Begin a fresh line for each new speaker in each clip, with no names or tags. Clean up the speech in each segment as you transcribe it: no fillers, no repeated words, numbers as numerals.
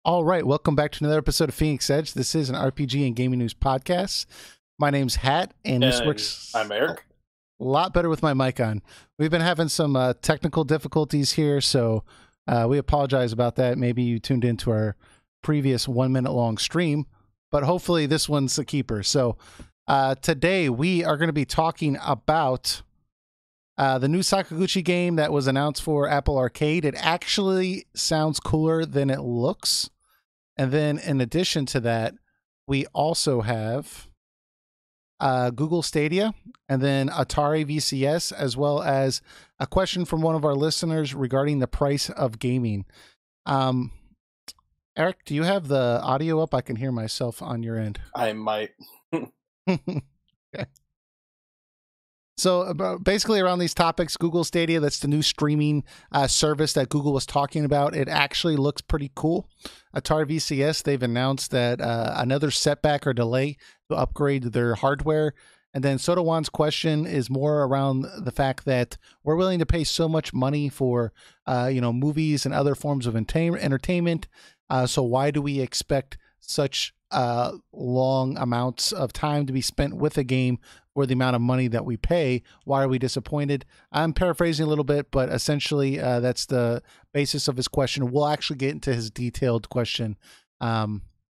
All right, welcome back to another episode of Phoenix Edge. This is an RPG and gaming news podcast. My name's Hat, and this
And
works
I'm Eric.
a lot better with my mic on. We've been having some technical difficulties here, so we apologize about that. Maybe you tuned into our previous 1 minute long stream, but hopefully this one's a keeper. So today we are going to be talking about the new Sakaguchi game that was announced for Apple Arcade. It actually sounds cooler than it looks. And then in addition to that, we also have Google Stadia and then Atari VCS, as well as a question from one of our listeners regarding the price of gaming. Eric, do you have the audio up? I can hear myself on your end.
I might.
Okay. So basically around these topics, Google Stadia, that's the new streaming service that Google was talking about. It actually looks pretty cool. Atari VCS, they've announced that another setback or delay to upgrade their hardware. And then Sodawan's question is more around the fact that we're willing to pay so much money for, movies and other forms of entertainment. So why do we expect such long amounts of time to be spent with a game for the amount of money that we pay? Why are we disappointed? I'm paraphrasing a little bit, but essentially that's the basis of his question. We'll actually get into his detailed question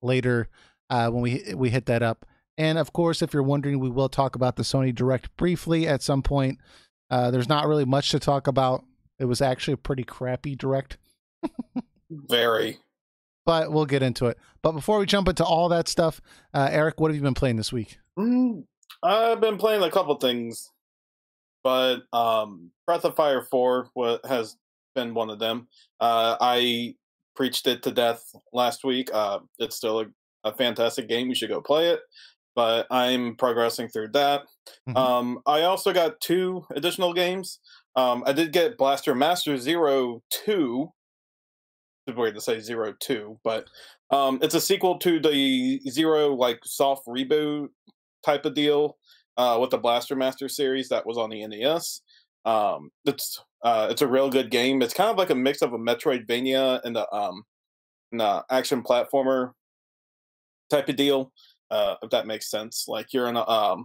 later when we hit that up. And of course, if you're wondering, we will talk about the Sony Direct briefly at some point. There's not really much to talk about. It was actually a pretty crappy Direct.
Very.
But we'll get into it. But before we jump into all that stuff, Eric, what have you been playing this week?
I've been playing a couple things, but Breath of Fire 4 has been one of them. I preached it to death last week. It's still a fantastic game. You should go play it. But I'm progressing through that.
Mm-hmm.
I also got 2 additional games. I did get Blaster Master Zero 2. It's weird to say 02, but it's a sequel to the Zero soft reboot type of deal with the Blaster Master series that was on the NES. It's a real good game. It's kind of like a mix of a Metroidvania and the action platformer type of deal. If that makes sense. Like you're in a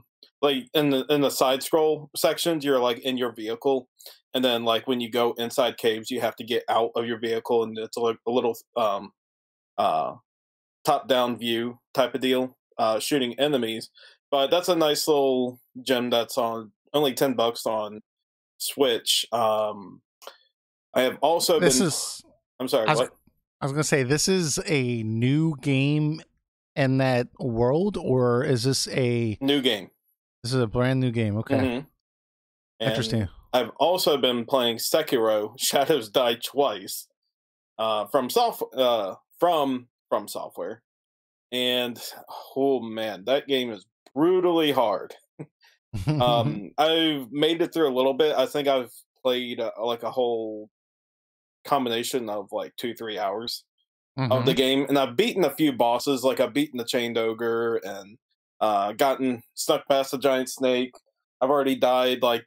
in the side scroll sections, you're like in your vehicle, and then like when you go inside caves, you have to get out of your vehicle, and it's like a little top down view type of deal, shooting enemies. But that's a nice little gem that's on only $10 on Switch. I have also I'm sorry, what?
I was gonna say, this is a new game in that world, or is this a
new game?
This is a brand new game. Okay.
Mm-hmm.
Interesting.
I've also been playing Sekiro: Shadows Die Twice from Software, and oh man, that game is brutally hard. I've made it through a little bit. I think I've played like a whole combination of like 2-3 hours of the game, and I've beaten a few bosses. Like I've beaten the Chained Ogre and gotten stuck past the giant snake. I've already died like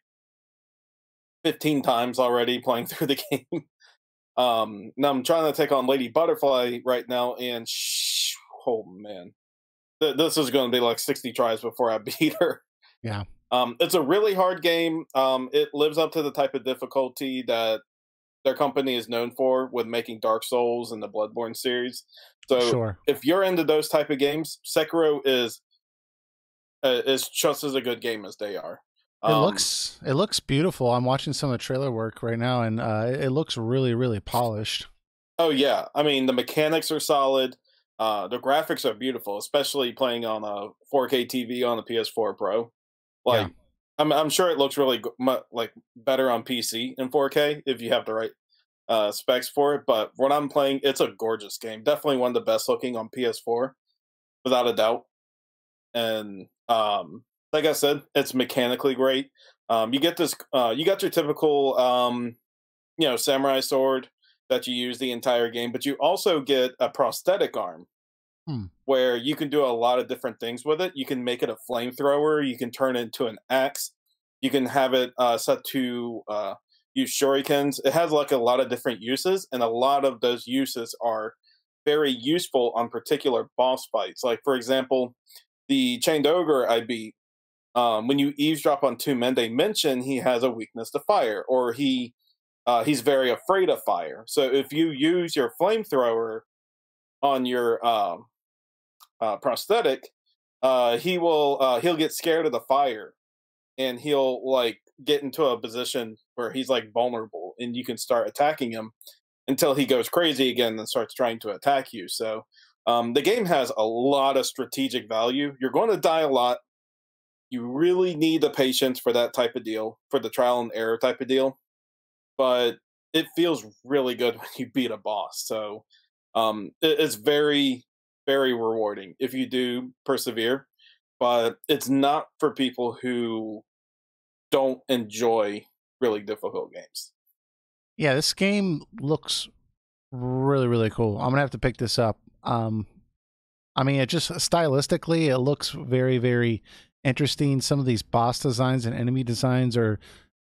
15 times already playing through the game. Now I'm trying to take on Lady Butterfly right now, and oh man, this is going to be like 60 tries before I beat her.
Yeah.
It's a really hard game. It lives up to the type of difficulty that their company is known for with making Dark Souls and the Bloodborne series. So
sure,
if you're into those type of games, Sekiro is just as a good game as they are.
It looks beautiful. I'm watching some of the trailer work right now, and it looks really, really polished.
Oh yeah, I mean the mechanics are solid. The graphics are beautiful, especially playing on a 4K TV on the PS4 Pro. Like, yeah. I'm sure it looks really like better on PC in 4K if you have the right specs for it. But what I'm playing, it's a gorgeous game. Definitely one of the best looking on PS4, without a doubt. And like I said, it's mechanically great. You get this. You got your typical, samurai sword that you use the entire game, but you also get a prosthetic arm. Where you can do a lot of different things with it. You can make it a flamethrower. You can turn it into an axe. You can have it set to use shurikens. It has like a lot of different uses, and a lot of those uses are very useful on particular boss fights. Like for example, the Chained Ogre I beat. When you eavesdrop on two men, they mention he has a weakness to fire, or he's very afraid of fire. So if you use your flamethrower on your prosthetic, he'll get scared of the fire, and he'll like get into a position where he's like vulnerable, and you can start attacking him until he goes crazy again and starts trying to attack you. So the game has a lot of strategic value. You're going to die a lot. You really need the patience for that type of deal, for the trial and error type of deal. But it feels really good when you beat a boss. So it's very, very rewarding if you do persevere. But it's not for people who don't enjoy really difficult games.
Yeah, this game looks really, really cool. I'm gonna have to pick this up. I mean, it just stylistically, it looks very, very interesting. Some of these boss designs and enemy designs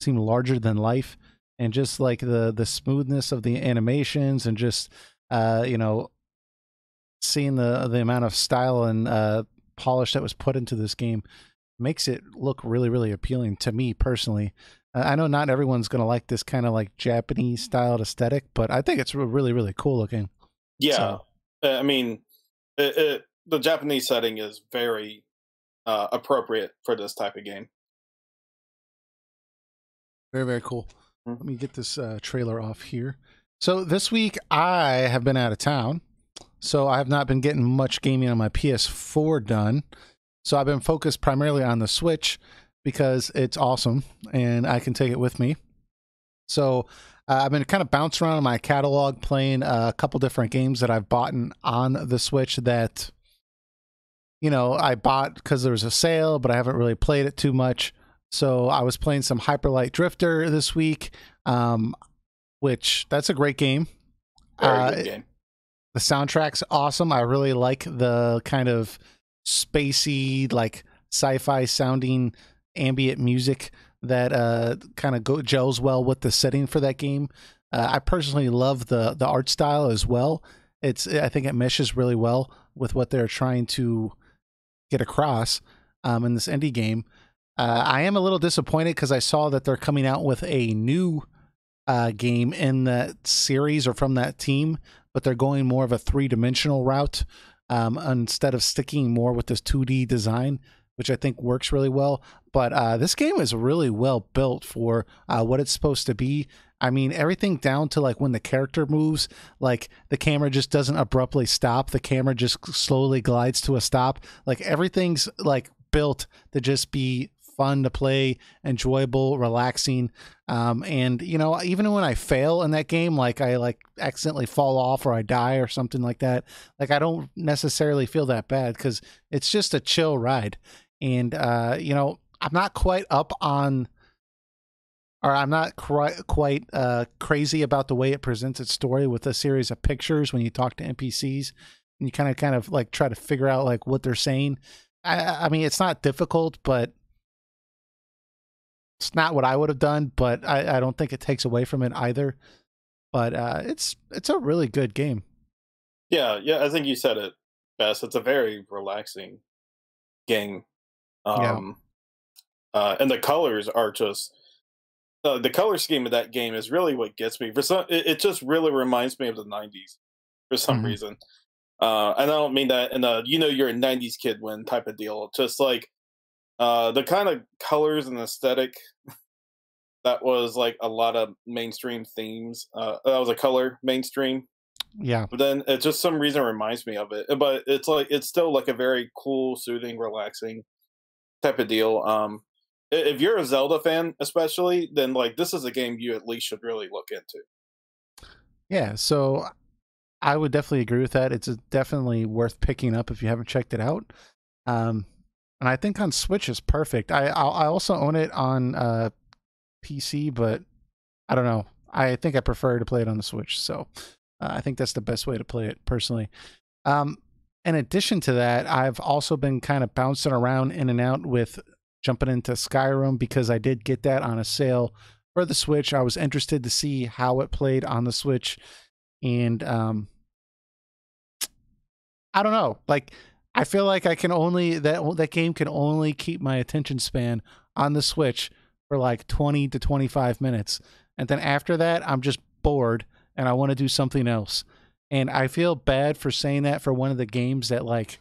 seem larger than life, and just like the smoothness of the animations, and just you know, seeing the amount of style and polish that was put into this game makes it look really, really appealing to me personally. I know not everyone's gonna like this kind of like Japanese styled aesthetic, but I think it's really, really cool looking.
Yeah,
So
I mean, the Japanese setting is very appropriate for this type of game.
very, very cool.
Mhm.
Let me get this trailer off here. So this week I have been out of town, so I have not been getting much gaming on my PS4 done. So I've been focused primarily on the Switch because it's awesome and I can take it with me. So I've been kind of bouncing around in my catalog, playing a couple different games that I've bought on the Switch that, you know, I bought because there was a sale, but I haven't really played it too much. So I was playing some Hyper Light Drifter this week, which that's a great game.
Very good game.
The soundtrack's awesome. I really like the kind of spacey, like sci-fi sounding ambient music that kind of gels well with the setting for that game. I personally love the art style as well. I think it meshes really well with what they're trying to get across in this indie game. I am a little disappointed because I saw that they're coming out with a new game in that series or from that team, but they're going more of a three-dimensional route instead of sticking more with this 2D design, which I think works really well. But this game is really well built for what it's supposed to be. I mean, everything down to like when the character moves, like the camera just doesn't abruptly stop. The camera just slowly glides to a stop. Like everything's like built to just be fun to play, enjoyable, relaxing. And you know, even when I fail in that game, like I like accidentally fall off or I die or something like that, like I don't necessarily feel that bad because it's just a chill ride. And you know, I'm not quite up on, or I'm not quite crazy about the way it presents its story with a series of pictures when you talk to NPCs and you kind of like try to figure out like what they're saying. I mean, it's not difficult, but it's not what I would have done, but I don't think it takes away from it either. But it's a really good game.
Yeah, I think you said it best. It's a very relaxing game.
Yeah.
Um, and the colors are just the color scheme of that game is really what gets me. For some, it just really reminds me of the '90s for some
Hmm.
reason. And I don't mean that in a you're a '90s kid when type of deal. Just like the kind of colors and aesthetic that was like a lot of mainstream themes. That was a color mainstream.
Yeah.
But then it just some reason reminds me of it. But it's like it's still like a very cool, soothing, relaxing type of deal. If you're a Zelda fan, especially, then like this is a game you at least should really look into.
Yeah. So I would definitely agree with that. It's definitely worth picking up if you haven't checked it out. Um, and I think on Switch is perfect. I also own it on PC, but I don't know. I think I prefer to play it on the Switch. So I think that's the best way to play it personally. Um, in addition to that, I've also been kind of bouncing around in and out with jumping into Skyrim because I did get that on a sale for the Switch. I was interested to see how it played on the Switch, and I don't know. Like, I feel like I can only that game can only keep my attention span on the Switch for like 20 to 25 minutes. And then after that, I'm just bored and I want to do something else. And I feel bad for saying that for one of the games that like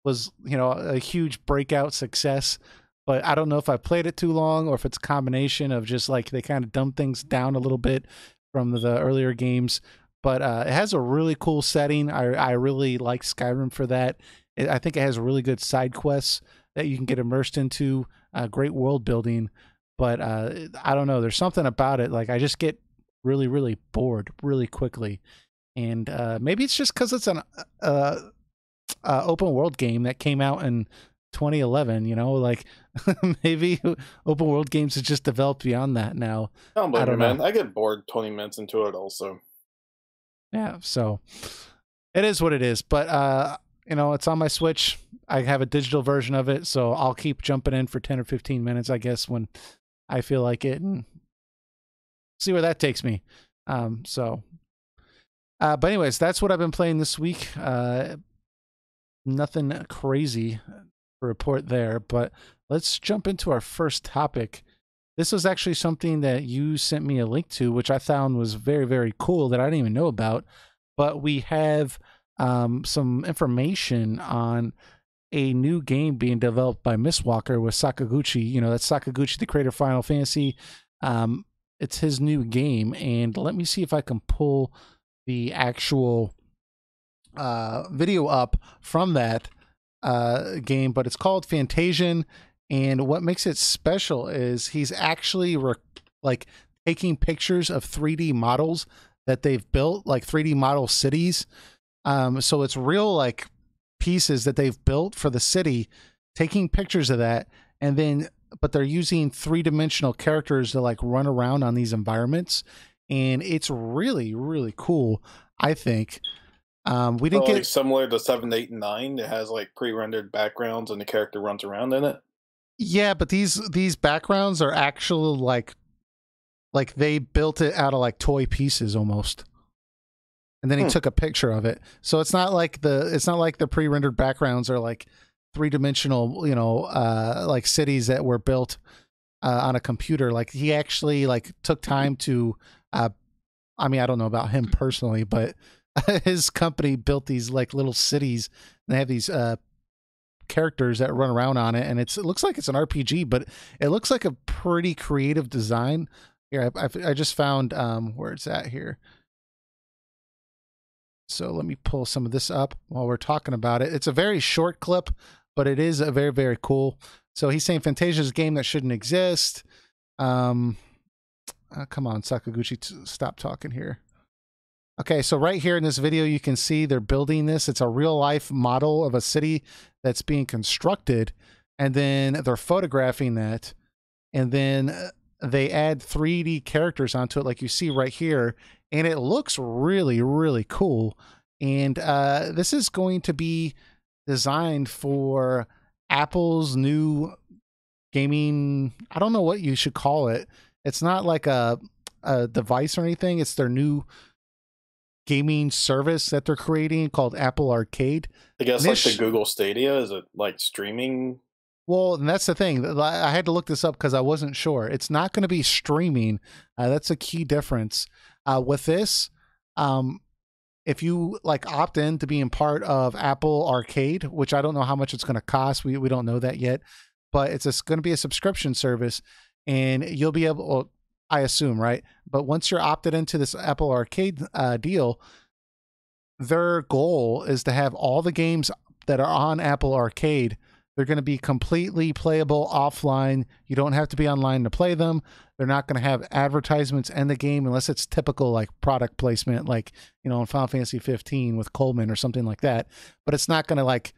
was, you know, a huge breakout success. But I don't know if I played it too long or if it's a combination of just like they kind of dumbed things down a little bit from the earlier games. But it has a really cool setting. I really like Skyrim for that. I think it has really good side quests that you can get immersed into, great world building. But I don't know. There's something about it. Like I just get really, really bored really quickly. And maybe it's just because it's an open world game that came out in 2011. You know, like maybe open world games have just developed beyond that now.
I don't
I
blame you,
don't know.
man. I get bored 20 minutes into it also.
Yeah, so it is what it is. But you know, it's on my Switch. I have a digital version of it, so I'll keep jumping in for 10 or 15 minutes, I guess, when I feel like it, and see where that takes me. So, but anyways, that's what I've been playing this week. Nothing crazy to report there, but let's jump into our first topic. This was actually something that you sent me a link to, which I found was very, very cool that I didn't even know about. But we have some information on a new game being developed by Mistwalker with Sakaguchi. You know, that's Sakaguchi, the creator of Final Fantasy. It's his new game. And let me see if I can pull the actual video up from that game, but it's called Fantasian. And what makes it special is he's actually like taking pictures of 3D models that they've built, like 3D model cities. So it's real like pieces that they've built for the city, taking pictures of that, and then but they're using 3-dimensional characters to like run around on these environments, and it's really, really cool, I think. We didn't
So, like
get
similar to 7, 8, and 9, it has like pre-rendered backgrounds and the character runs around in it.
yeah, but these backgrounds are actually like they built it out of like toy pieces almost. And then he
Hmm.
took a picture of it. So it's not like the pre-rendered backgrounds are like 3-dimensional, you know, like cities that were built on a computer. Like he actually like took time to I mean, I don't know about him personally, but his company built these like little cities and they have these characters that run around on it, and it looks like it's an RPG, but it looks like a pretty creative design. Here, I just found where it's at here. So let me pull some of this up while we're talking about it. It's a very short clip, but it is a very, very cool. So he's saying Fantasia is a game that shouldn't exist. Come on, Sakaguchi, stop talking here. Okay, so right here in this video, you can see they're building this. It's a real life model of a city that's being constructed, and then they're photographing that, and then they add 3D characters onto it, like you see right here, and it looks really, really cool. And this is going to be designed for Apple's new gaming. I don't know what you should call it. It's not like a device or anything. It's their new gaming service that they're creating called Apple Arcade.
I guess like the Google Stadia, is it like streaming?
Well, and that's the thing. I had to look this up because I wasn't sure. It's not going to be streaming. That's a key difference with this. If you like opt in to being part of Apple Arcade, which I don't know how much it's going to cost. We don't know that yet, but it's going to be a subscription service, and you'll be able. Well, I assume, right? But once you're opted into this Apple Arcade deal, their goal is to have all the games that are on Apple Arcade. They're going to be completely playable offline. You don't have to be online to play them. They're not going to have advertisements in the game unless it's typical like product placement, like, you know, in Final Fantasy 15 with Coleman or something like that. But it's not going to like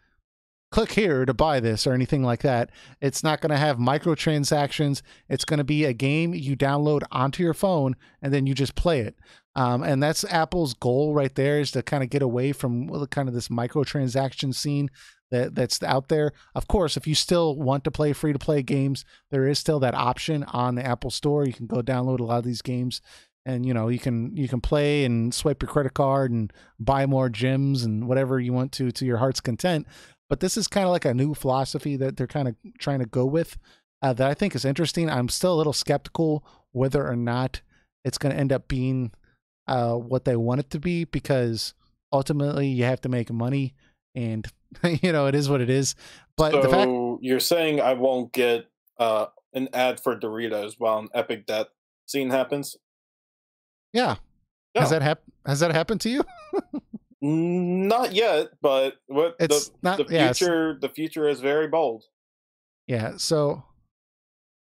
click here to buy this or anything like that. It's not going to have microtransactions. It's going to be a game you download onto your phone and then you just play it. And that's Apple's goal right there, is to kind of get away from kind of this microtransaction scene that's out there. Of course, if you still want to play free to play games, there is still that option on the Apple Store. You can go download a lot of these games and you can play and swipe your credit card and buy more gems and whatever you want to your heart's content. But this is kind of like a new philosophy that they're kind of trying to go with, that I think is interesting. I'm still a little skeptical whether or not it's going to end up being what they want it to be, because ultimately you have to make money, and it is what it is. But the fact,
So you're saying I won't get an ad for Doritos while an epic death scene happens?
yeah, has
No,
that happened to you?
not yet. But what
It's
the
not. Yeah,
future, the future is very bold.
yeah. So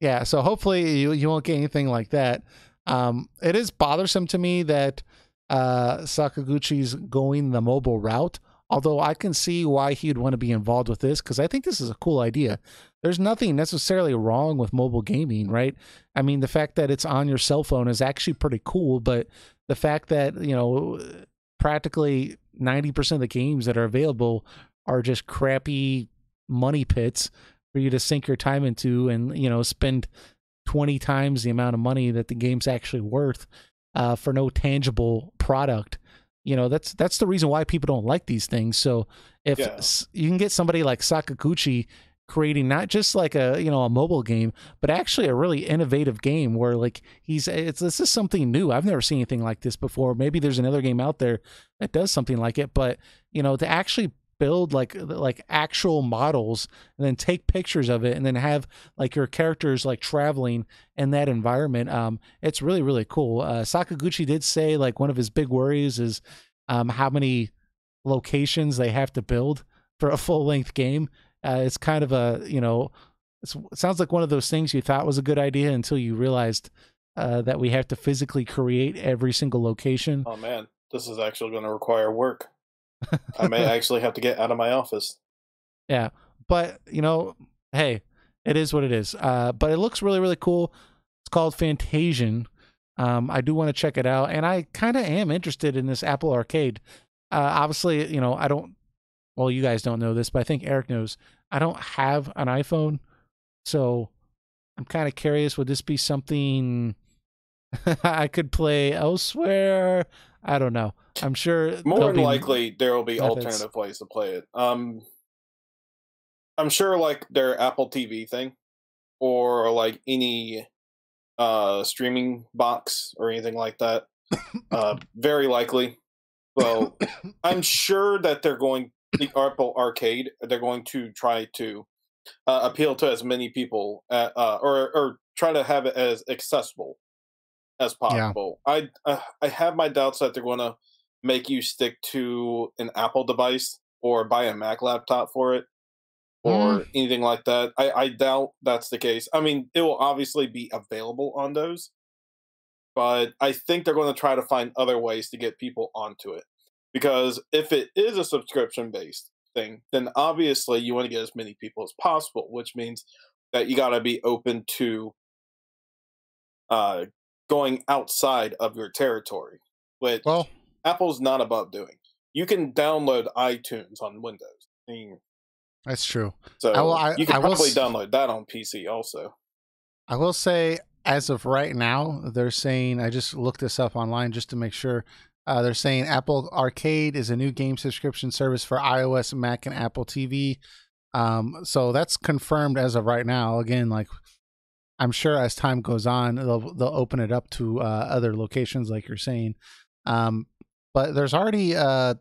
hopefully you won't get anything like that. It is bothersome to me that Sakaguchi's going the mobile route. Although I can see why he'd want to be involved with this, because I think this is a cool idea. There's nothing necessarily wrong with mobile gaming, right? I mean, the fact that it's on your cell phone is actually pretty cool, but the fact that, practically 90% of the games that are available are just crappy money pits for you to sink your time into, and, spend 20 times the amount of money that the game's actually worth, for no tangible product. That's the reason why people don't like these things. So if
Yeah.
you can get somebody like Sakaguchi creating not just like a mobile game, but actually a really innovative game where, like, this is something new. I've never seen anything like this before. Maybe there's another game out there that does something like it, but to actually build like actual models and then take pictures of it and then have like your characters like traveling in that environment, it's really, really cool. Sakaguchi did say like one of his big worries is how many locations they have to build for a full length game. It's kind of it sounds like one of those things you thought was a good idea until you realized that we have to physically create every single location.
Oh man, this is actually going to require work. I may actually have to get out of my office.
Yeah, but hey, it is what it is. But it looks really, really cool. It's called Fantasian. I do want to check it out, and I kind of am interested in this Apple Arcade. Obviously, I don't. Well, you guys don't know this, but I think Eric knows. I don't have an iPhone, so I'm kind of curious. Would this be something I could play elsewhere? I don't know. I'm sure
More
there'll
than
be
likely, there will be
methods.
alternative ways to play it. I'm sure like their Apple TV thing, or like any streaming box or anything like that. Very likely. Well, I'm sure that the Apple Arcade, they're going to try to appeal to as many people, or try to have it as accessible as
Yeah.
possible. I have my doubts that they're going to make you stick to an Apple device or buy a Mac laptop for it
Mm,
or anything like that. I doubt that's the case. I mean, it will obviously be available on those, but I think they're going to try to find other ways to get people onto it. Because if it is a subscription based thing, then obviously you want to get as many people as possible, which means that you got to be open to uh, going outside of your territory,
well,
which Apple's not above doing. You can download iTunes on Windows. I mean,
that's true. I will.
so you could probably download that on PC also.
I will say, as of right now, they're saying, I just looked this up online just to make sure. They're saying Apple Arcade is a new game subscription service for iOS, Mac, and Apple TV. So that's confirmed as of right now. Again, like, I'm sure as time goes on, they'll open it up to other locations, like you're saying. Um, but there's already a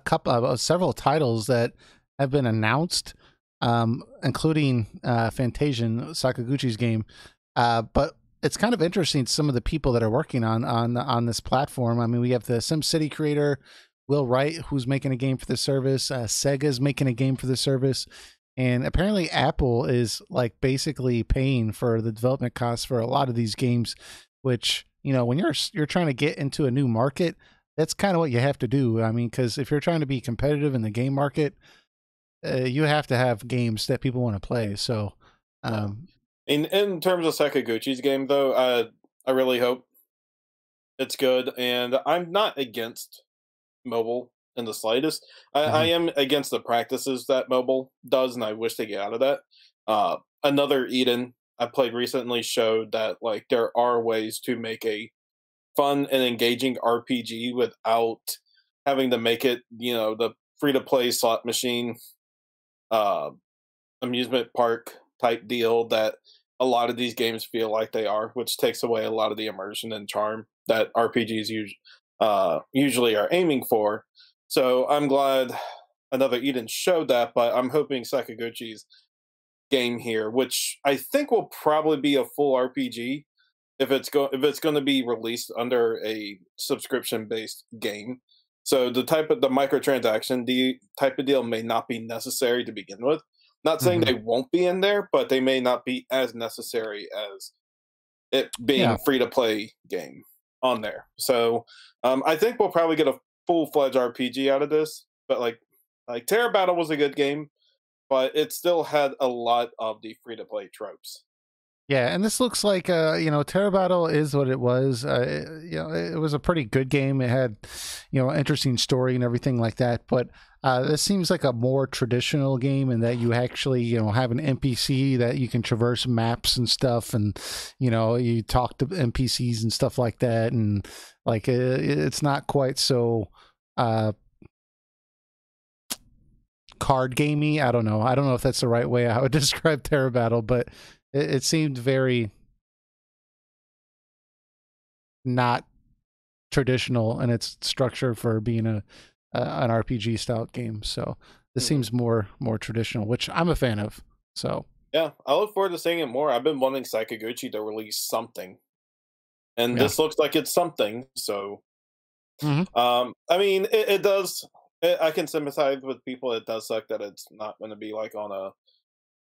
couple of several titles that have been announced, including Fantasian, Sakaguchi's game. But it's kind of interesting some of the people that are working on this platform. I mean, we have the SimCity creator Will Wright, who's making a game for the service. Sega's making a game for the service, and apparently Apple is like basically paying for the development costs for a lot of these games. Which, when you're trying to get into a new market, that's kind of what you have to do. I mean, because if you're trying to be competitive in the game market, you have to have games that people want to play. So,
Yeah.
um,
In terms of Sakaguchi's game, though, I really hope it's good, and I'm not against mobile in the slightest. I
mhm.
am against the practices that mobile does, and I wish they get out of that. Another Eden I played recently showed that like there are ways to make a fun and engaging RPG without having to make it, the free to play slot machine uh, amusement park type deal that a lot of these games feel like they are, which takes away a lot of the immersion and charm that RPGs usually are aiming for. So I'm glad another Eden showed that, but I'm hoping Sakaguchi's game here, which I think will probably be a full RPG if it's going to be released under a subscription based game. So the microtransaction type of deal may not be necessary to begin with. Not saying
Hmm.
they won't be in there, but they may not be as necessary as it
Yeah.
being free to play game on there. So I think we'll probably get a full fledged RPG out of this. But like Terra Battle was a good game, but it still had a lot of the free to play tropes.
Yeah, and this looks like Terra Battle is what it was. It was a pretty good game. It had, interesting story and everything like that. But this seems like a more traditional game in that you actually, have an NPC that you can traverse maps and stuff, and you talk to NPCs and stuff like that, and like it's not quite so card gamey. I don't know. I don't know if that's the right way I would describe Terra Battle, but it seemed very not traditional in its structure for being an RPG style game. So this
Hmm.
seems more traditional, which I'm a fan of. So
Yeah, I look forward to seeing it more. I've been wanting Sakaguchi to release something, and
yeah.
this looks like it's something. So,
Hmm.
I mean, it does. I can sympathize with people. It does suck that it's not going to be like on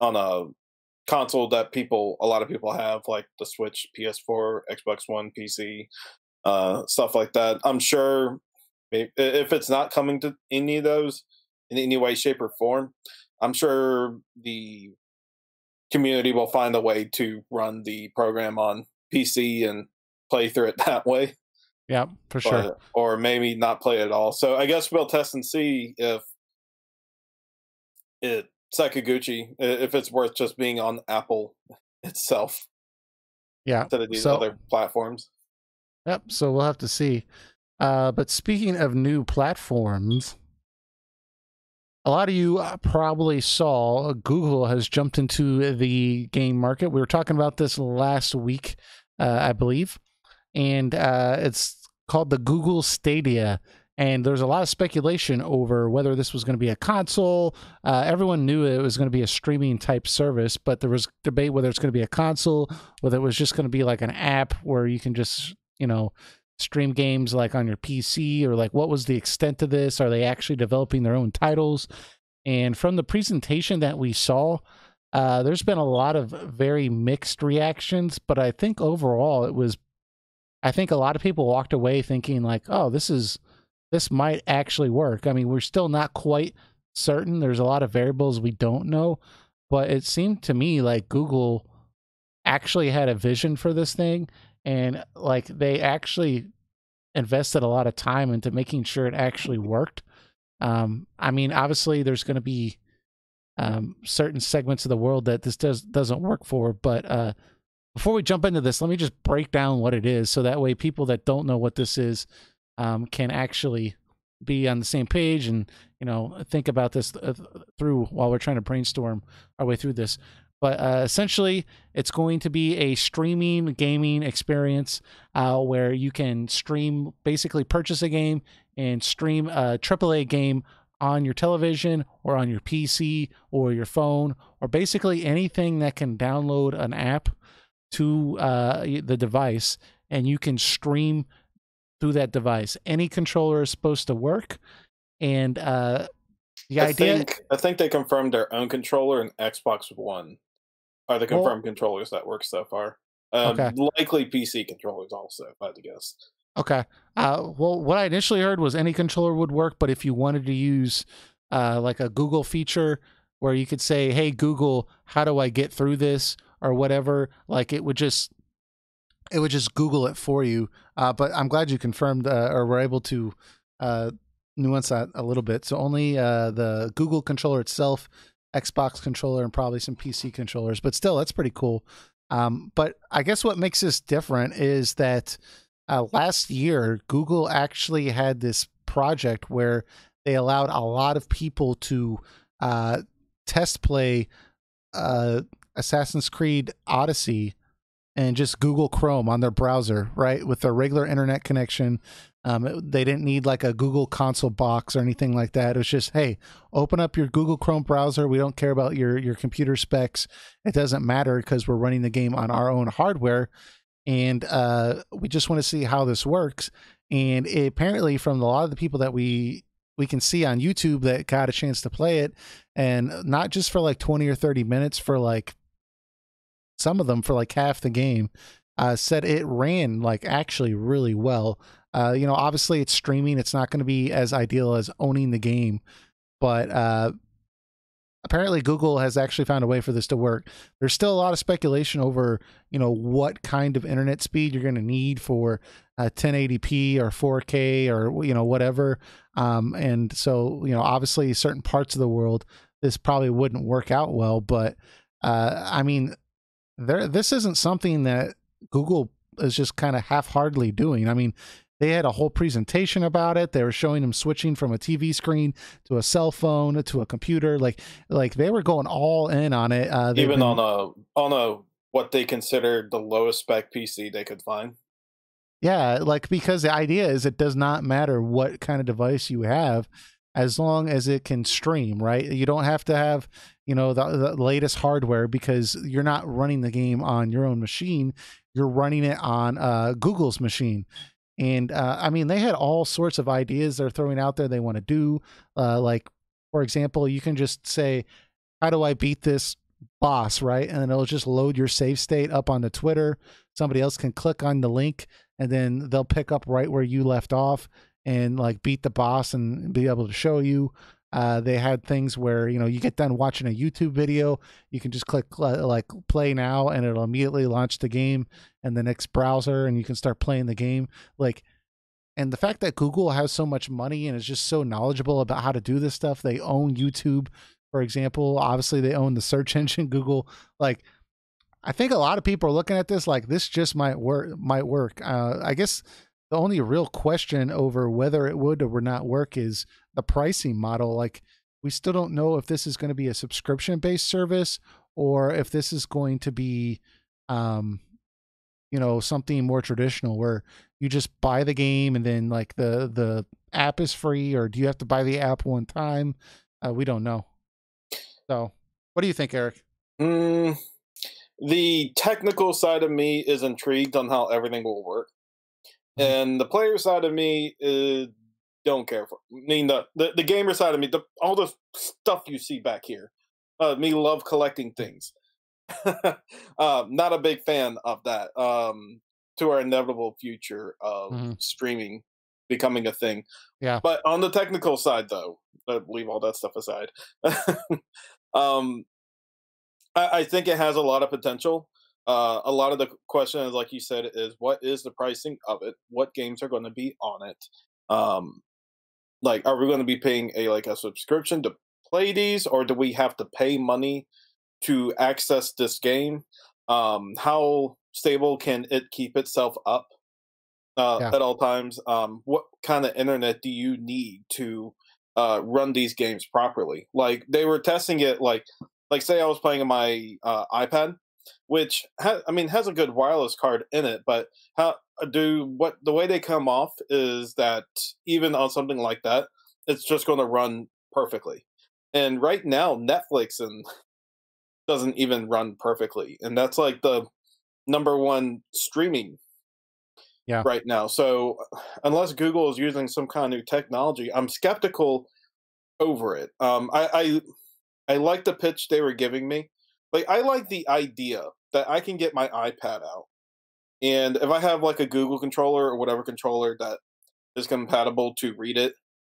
a console that a lot of people have, like the Switch, PS4, Xbox One, PC, stuff like that. I'm sure if it's not coming to any of those in any way, shape, or form, I'm sure the community will find a way to run the program on PC and play through it that way,
Yeah, for sure.
or maybe not play it at all. So I guess we'll test and see if it Sakaguchi if it's worth just being on Apple itself
Yeah.
instead of these
So
other platforms.
yep. So we'll have to see. But speaking of new platforms, a lot of you probably saw Google has jumped into the game market. We were talking about this last week, I believe, and it's called the Google Stadia. And there's a lot of speculation over whether this was going to be a console. Everyone knew it was going to be a streaming type service, but there was debate whether it's going to be a console, whether it was just going to be like an app where you can just, stream games like on your PC, or like what was the extent of this? Are they actually developing their own titles? And from the presentation that we saw, there's been a lot of very mixed reactions, but I think overall I think a lot of people walked away thinking like, oh, this might actually work. I mean, we're still not quite certain. There's a lot of variables we don't know, but it seemed to me like Google actually had a vision for this thing, and like they actually invested a lot of time into making sure it actually worked. I mean, obviously, there's going to be certain segments of the world that this doesn't work for, but before we jump into this, let me just break down what it is, so that way people that don't know what this is can actually be on the same page and think about this through while we're trying to brainstorm our way through this. But essentially, it's going to be a streaming gaming experience where you can stream, basically purchase a game and stream a AAA game on your television or on your PC or your phone, or basically anything that can download an app to the device, and you can stream through that device. Any controller is supposed to work, and the idea,
I think they confirmed their own controller and Xbox One are the
well,
confirmed controllers that work so far.
okay,
Likely PC controllers also, if I had to guess.
okay. Well, what I initially heard was any controller would work, but if you wanted to use like a Google feature where you could say, "Hey Google, how do I get through this?" or whatever, like it would just Google it for you. But I'm glad you confirmed or were able to uh, nuance that a little bit. So only the Google controller itself Xbox controller and probably some PC controllers. But still, that's pretty cool. But I guess what makes this different is that last year, Google actually had this project where they allowed a lot of people to uh, test play uh, Assassin's Creed Odyssey and just Google Chrome on their browser, right, with their regular internet connection. They didn't need like a Google console box or anything like that. It was just, hey, open up your Google Chrome browser. We don't care about your computer specs. It doesn't matter because we're running the game on our own hardware, and we just want to see how this works. And apparently, from a lot of the people that we can see on YouTube that got a chance to play it, and not just for like 20 or 30 minutes, for like some of them for like half the game, said it ran like actually really well. Obviously it's streaming. It's not going to be as ideal as owning the game, but apparently Google has actually found a way for this to work. There's still a lot of speculation over, what kind of internet speed you're going to need for 1080p or 4K or, whatever. And so, obviously certain parts of the world, this probably wouldn't work out well, but I mean, this isn't something that Google is just kind of half-heartedly doing. I mean, they had a whole presentation about it. They were showing them switching from a TV screen to a cell phone to a computer. Like they were going all in on it.
Even on a what they considered the lowest spec PC they could find.
Yeah, like because the idea is it does not matter what kind of device you have as long as it can stream, right? You don't have to have, the latest hardware because you're not running the game on your own machine. You're running it on Google's machine. And I mean, they had all sorts of ideas they're throwing out there they want to do. Like, for example, you can just say, how do I beat this boss, right? And then it'll just load your save state up on the Twitter. Somebody else can click on the link and then they'll pick up right where you left off and like beat the boss and be able to show you. They had things where, you get done watching a YouTube video, you can just click like play now and it'll immediately launch the game in the next browser and you can start playing the game. Like, and the fact that Google has so much money and is just so knowledgeable about how to do this stuff, they own YouTube, for example. Obviously, they own the search engine Google. Like, I think a lot of people are looking at this like this just might work. I guess the only real question over whether it would or would not work is the pricing model. Like, we still don't know if this is going to be a subscription-based service or if this is going to be, something more traditional where you just buy the game and then like the app is free, or do you have to buy the app one time? We don't know. So, what do you think, Eric?
The technical side of me is intrigued on how everything will work, and the player side of me don't care for. I mean, the gamer side of me, all the stuff you see back here, me love collecting things. Not a big fan of that. To our inevitable future of streaming becoming a thing.
Yeah.
But on the technical side, though, leave all that stuff aside. um, I think it has a lot of potential. A lot of the questions, like you said, is what is the pricing of it? What games are going to be on it? Like, are we going to be paying a subscription to play these, or do we have to pay money to access this game? How stable can it keep itself up at all times? What kind of internet do you need to run these games properly? Like, they were testing it, like say I was playing on my iPad, which has a good wireless card in it, but the way they come off is that even on something like that, it's just going to run perfectly. And right now, Netflix and doesn't even run perfectly, and that's like the number one streaming right now. So unless Google is using some kind of new technology, I'm skeptical over it. I like the pitch they were giving me. Like, I like the idea that I can get my iPad out, and if I have like a Google controller or whatever controller that is compatible to read it,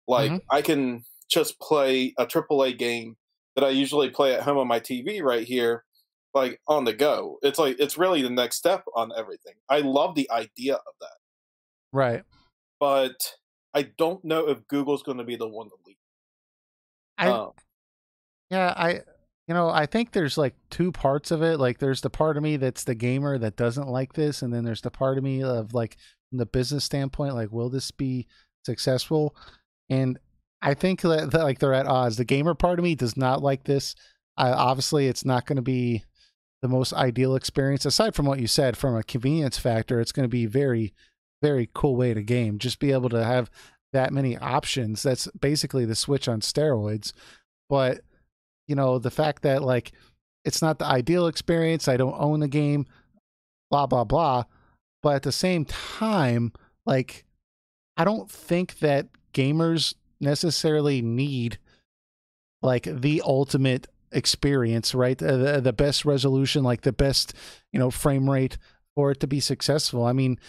like I can just play a AAA game that I usually play at home on my TV right here, like on the go. It's really the next step on everything. I love the idea of that.
Right.
But I don't know if Google's going to be the one to lead.
I I think there's like two parts of it. Like there's the part of me that's the gamer that doesn't like this, and then there's the part of me of like from the business standpoint, like will this be successful? And I think that like they're at odds. The gamer part of me does not like this. Obviously, it's not going to be the most ideal experience. Aside from what you said, from a convenience factor, it's going to be very, very cool way to game. Just be able to have that many options. That's basically the Switch on steroids. But the fact that like it's not the ideal experience. I don't own the game. Blah blah blah. But at the same time, like I don't think that gamers necessarily need like the ultimate experience, right? The best resolution, like the best, frame rate for it to be successful. I mean,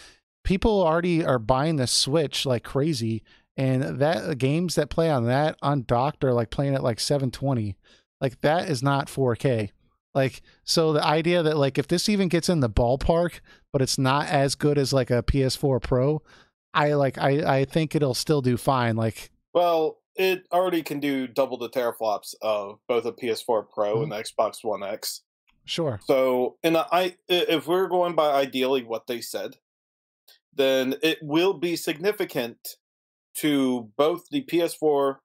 people already are buying the Switch like crazy, and that games that play on that undocked are like playing at like 720. Like that is not 4K. Like so the idea that like if this even gets in the ballpark, but it's not as good as like a PS4 Pro, I think it'll still do fine. Like
Well, it already can do double the teraflops of both a PS4 Pro and
mhm,
Xbox One X.
sure.
So, and if we're going by ideally what they said, then it will be significant to both the PS4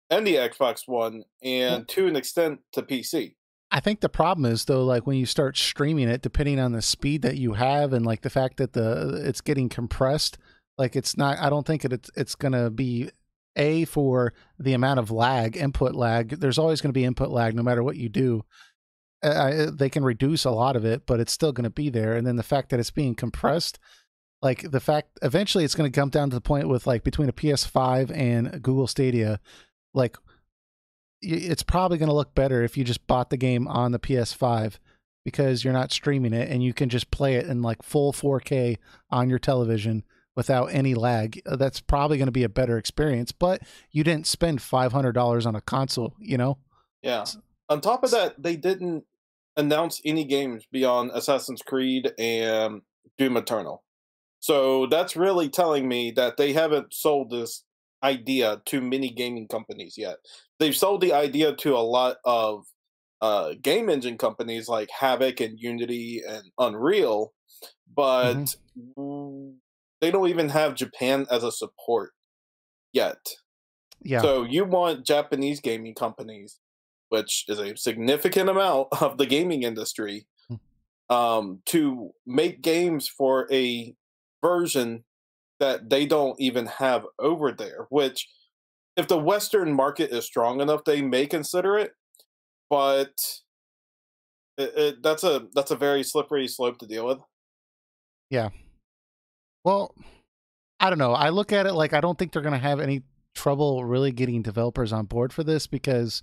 and the Xbox One,
Well,
and to an extent to PC.
I think the problem is though, like when you start streaming it, depending on the speed that you have and like the fact that it's getting compressed, like it's not. I don't think it's gonna be a for the amount of lag, input lag. There's always going to be input lag no matter what you do. They can reduce a lot of it, but it's still going to be there. And then the fact that it's being compressed, like the fact eventually it's going to come down to the point with like between a PS5 and Google Stadia, like it's probably going to look better if you just bought the game on the PS5 because you're not streaming it and you can just play it in like full 4K on your television without any lag. That's probably going to be a better experience, but you didn't spend $500 on a console.
Yeah.
S-
On top of
s-
that, they didn't announce any games beyond Assassin's Creed and Doom Eternal. So that's really telling me that they haven't sold this idea to many gaming companies yet. They've sold the idea to a lot of game engine companies like Havoc and Unity and Unreal,
mhm.
but they don't even have Japan as a support yet.
Yeah.
So you want Japanese gaming companies, which is a significant amount of the gaming industry,
Mm.
to make games for a version that they don't even have over there. Which, if the Western market is strong enough, they may consider it, but that's a very slippery slope to deal with.
Yeah. Well, I don't know. I look at it like I don't think they're going to have any trouble really getting developers on board for this because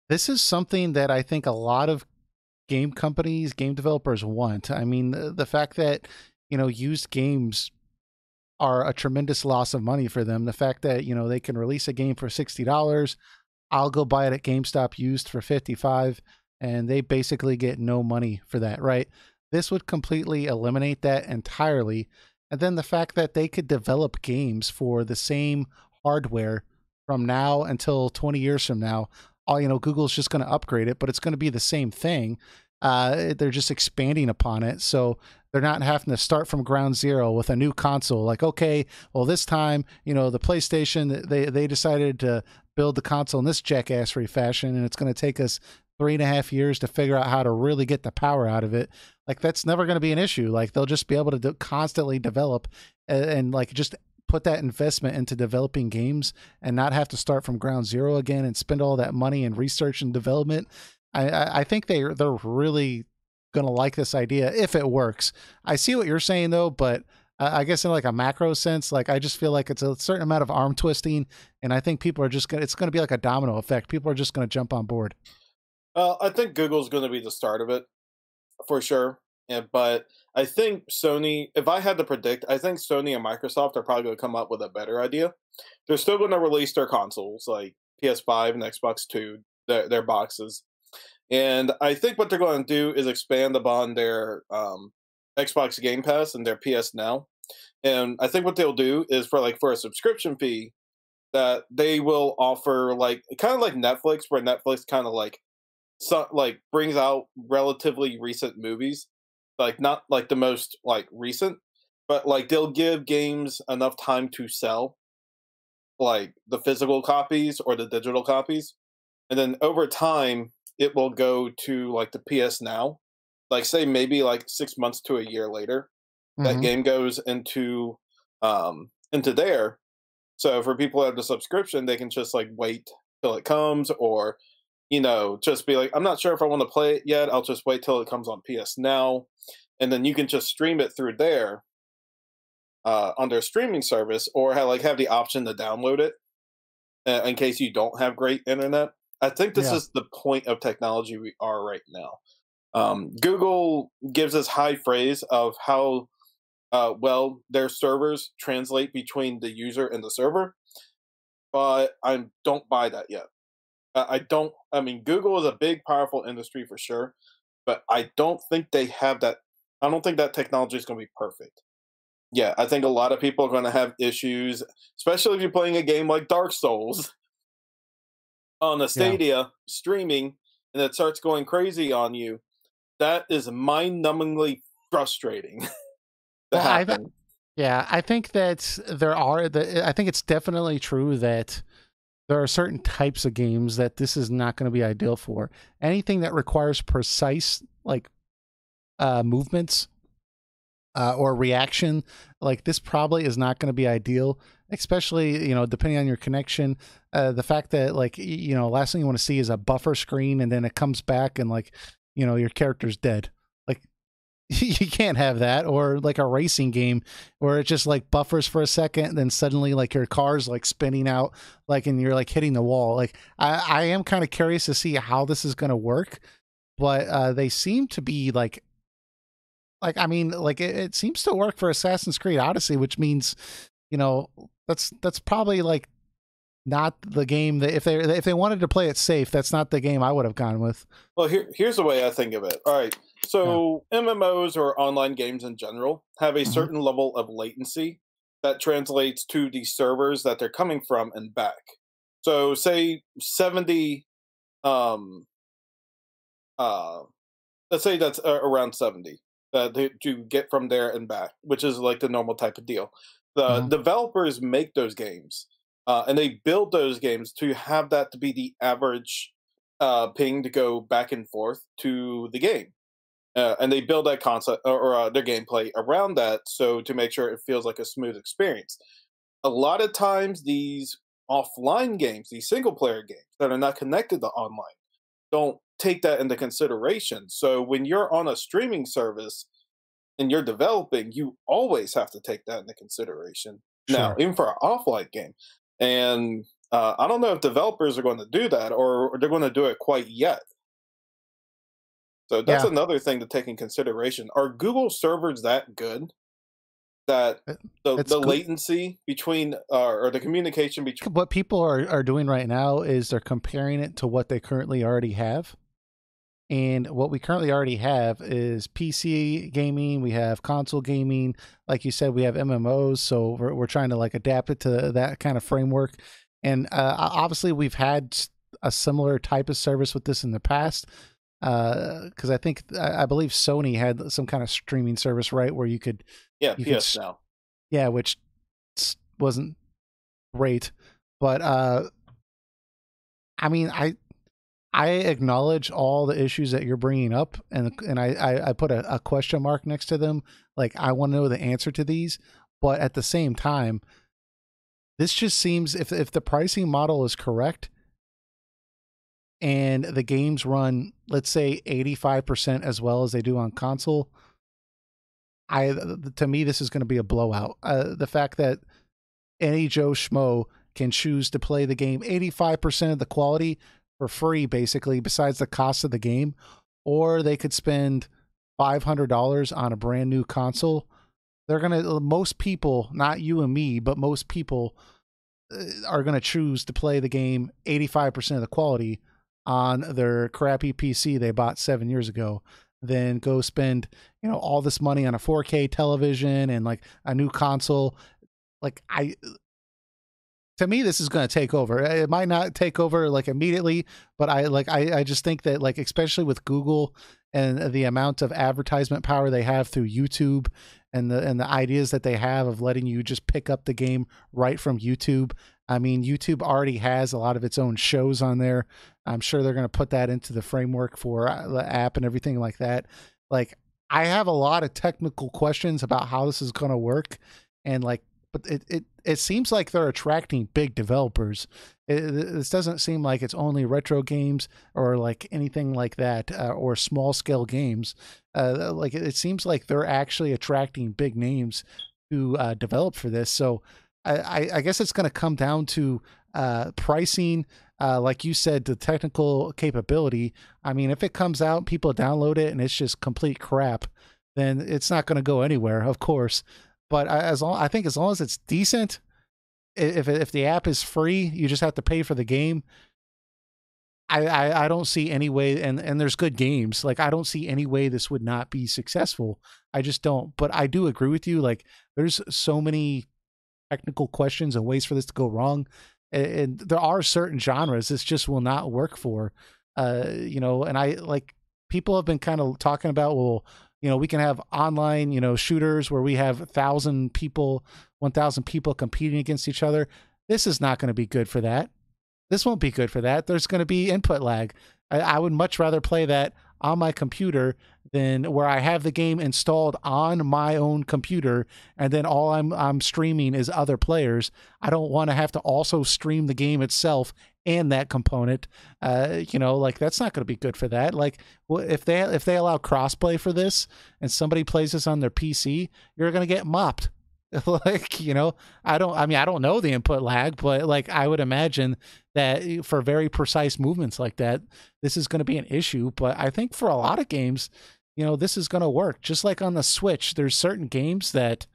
this is something that I think a lot of game companies, game developers want. I mean, the fact that, used games are a tremendous loss of money for them. The fact that, they can release a game for $60, I'll go buy it at GameStop used for 55 and they basically get no money for that, right? This would completely eliminate that entirely. And then the fact that they could develop games for the same hardware from now until 20 years from now. All Google's just going to upgrade it, but it's going to be the same thing. They're just expanding upon it. So they're not having to start from ground zero with a new console. Like, okay, well, this time, the PlayStation, they decided to build the console in this jackassery fashion, and it's going to take us 3.5 years to figure out how to really get the power out of it. Like, that's never going to be an issue. Like, they'll just be able to constantly develop and like just put that investment into developing games and not have to start from ground zero again and spend all that money in research and development. I think they're really gonna like this idea if it works. I see what you're saying though, but I guess in like a macro sense, like I just feel like it's a certain amount of arm twisting, and I think people are just gonna. It's gonna be like a domino effect. People are just gonna jump on board.
I think Google's going to be the start of it for sure. But I think Sony, if I had to predict, I think Sony and Microsoft are probably going to come up with a better idea. They're still going to release their consoles like PS5 and Xbox Two, their boxes, and I think what they're going to do is expand upon their Xbox Game Pass and their PS Now. And I think what they'll do is for a subscription fee that they will offer like kind of like Netflix, where Netflix kind of like like brings out relatively recent movies, like not like the most like recent, but like they'll give games enough time to sell like the physical copies or the digital copies, and then over time it will go to like the PS Now. Like say maybe like 6 months to a year later, that
Hmm.
game goes into there. So for people who have the subscription, they can just like wait till it comes, or just be like, I'm not sure if I want to play it yet. I'll just wait till it comes on PS Now, and then you can just stream it through there on their streaming service, or have the option to download it in case you don't have great internet. I think this
Yeah.
is the point of technology we are right now. Google gives us high praise of how well their servers translate between the user and the server, but I don't buy that yet. I don't. I mean, Google is a big, powerful industry for sure, but I don't think they have that. I don't think that technology is going to be perfect. Yeah, I think a lot of people are going to have issues, especially if you're playing a game like Dark Souls on a
Yeah.
Stadia streaming, and it starts going crazy on you. That is mind-numbingly frustrating to
Well,
happen.
yeah, I think that I think it's definitely true that there are certain types of games that this is not going to be ideal for. Anything that requires precise like movements or reaction, like this probably is not going to be ideal, especially, depending on your connection. The fact that like, last thing you want to see is a buffer screen and then it comes back and like, your character's dead. Like you can't have that. Or like a racing game where it just like buffers for a second and then suddenly like your car's like spinning out, like, and you're like hitting the wall. Like I am kind of curious to see how this is going to work, but they seem to be like, I mean, like it seems to work for Assassin's Creed Odyssey, which means, you know, that's probably like not the game that if they wanted to play it safe, that's not the game I would have gone with.
Well, here's the way I think of it. All right.
Yeah.
So MMOs or online games in general have a
Hmm.
certain level of latency that translates to the servers that they're coming from and back. So say 70 um uh let's say that's around 70 to get from there and back, which is like the normal type of deal. The
Hmm.
developers make those games, and they build those games to have that to be the average ping to go back and forth to the game. And they build that concept or their gameplay around that, so to make sure it feels like a smooth experience. A lot of times, these offline games, these single player games that are not connected to online, don't take that into consideration. So when you're on a streaming service and you're developing, you always have to take that into consideration. Now,
Sure.
even for an offline game, and I don't know if developers are going to do that or they're going to do it quite yet. So that's
Yeah.
another thing to take in consideration. Are Google servers that good that
it- it's
the
good.
latency between or the communication between
What people are doing right now is they're comparing it to what they currently already have. And what we currently already have is PC gaming. We have console gaming. Like you said, we have MMOs. So we're trying to like adapt it to that kind of framework. And obviously, we've had a similar type of service with this in the past. Because I believe Sony had some kind of streaming service, right, where
yeah,
you could
PS now.
yeah, which wasn't great. But I mean, I acknowledge all the issues that you're bringing up, and I put a question mark next to them. Like I want to know the answer to these, but at the same time, this just seems if the pricing model is correct and the games run, let's say 85% as well as they do on console, to me this is going to be a blowout. The fact that any Joe Schmo can choose to play the game 85% of the quality for free, basically, besides the cost of the game, or they could spend $500 on a brand new console. Most people, not you and me, but most people are going to choose to play the game 85% of the quality on their crappy PC they bought 7 years ago, then go spend, all this money on a 4K television and like a new console. Like to me, this is going to take over. It might not take over like immediately, but I just think that, like, especially with Google and the amount of advertisement power they have through YouTube, and the ideas that they have of letting you just pick up the game right from YouTube. I mean, YouTube already has a lot of its own shows on there. I'm sure they're going to put that into the framework for the app and everything like that. Like, I have a lot of technical questions about how this is going to work, and like, but it seems like they're attracting big developers. This doesn't seem like it's only retro games or like anything like that, or small scale games. Like, it seems like they're actually attracting big names to develop for this. So I guess it's going to come down to pricing. Like you said, the technical capability. I mean, if it comes out, people download it, and it's just complete crap, then it's not going to go anywhere, of course. But I think as long as it's decent, if the app is free, you just have to pay for the game. I don't see any way, and there's good games. Like, I don't see any way this would not be successful. I just don't. But I do agree with you. Like, there's so many technical questions and ways for this to go wrong, and there are certain genres this just will not work for. And I like, people have been kind of talking about, well, we can have online, shooters where we have 1,000 people, 1,000 people competing against each other. This is not going to be good for that. This won't be good for that. There's going to be input lag. I would much rather play that on my computer than where I have the game installed on my own computer, and then all I'm streaming is other players. I don't want to have to also stream the game itself and that component. Like, that's not going to be good for that. Like, well, if they allow crossplay for this and somebody plays this on their PC, you're going to get mopped. Like, I don't know the input lag, but like, I would imagine that for very precise movements like that, this is going to be an issue. But I think for a lot of games, this is going to work. Just like on the Switch, there's certain games that,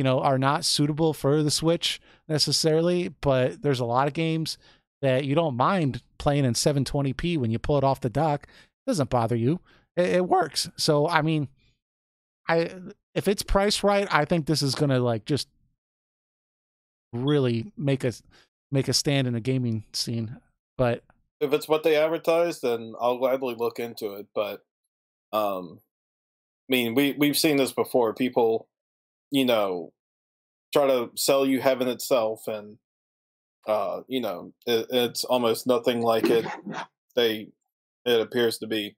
are not suitable for the Switch necessarily, but there's a lot of games that you don't mind playing in 720p when you pull it off the dock. It doesn't bother you. It works. So, I mean, if it's priced right, I think this is going to, like, just really make a stand in the gaming scene. But
if it's what they advertise, then I'll gladly look into it. But I mean, we've seen this before. People, try to sell you heaven itself, and it's almost nothing like it appears to be.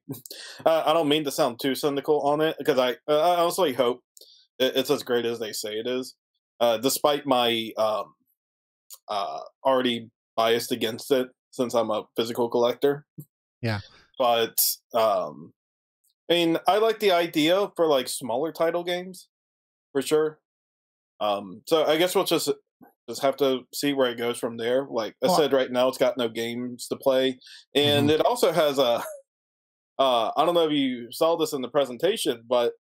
I don't mean to sound too cynical on it, because I honestly hope it's as great as they say it is, despite my already biased against it since I'm a physical collector.
Yeah.
But I mean, I like the idea for like smaller title games for sure. So I guess we'll just have to see where it goes from there. Like I said, right now it's got no games to play, and it also has a. I don't know if you saw this in the presentation, but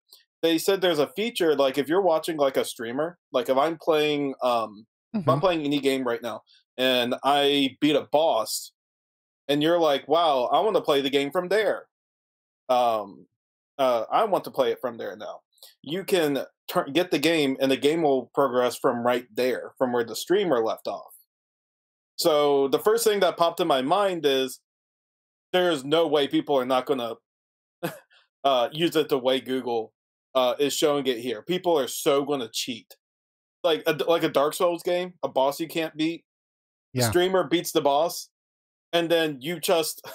they said there's a feature, like if you're watching like a streamer, like if I'm playing, if I'm playing any game right now and I beat a boss, and you're like, "Wow, I want to play the game from there." I want to play it from there now. You can get the game, and the game will progress from right there, from where the streamer left off. So the first thing that popped in my mind is, there's no way people are not going to use it the way Google is showing it here. People are so going to cheat. Like a Dark Souls game, a boss you can't beat. The streamer beats the boss, and then you just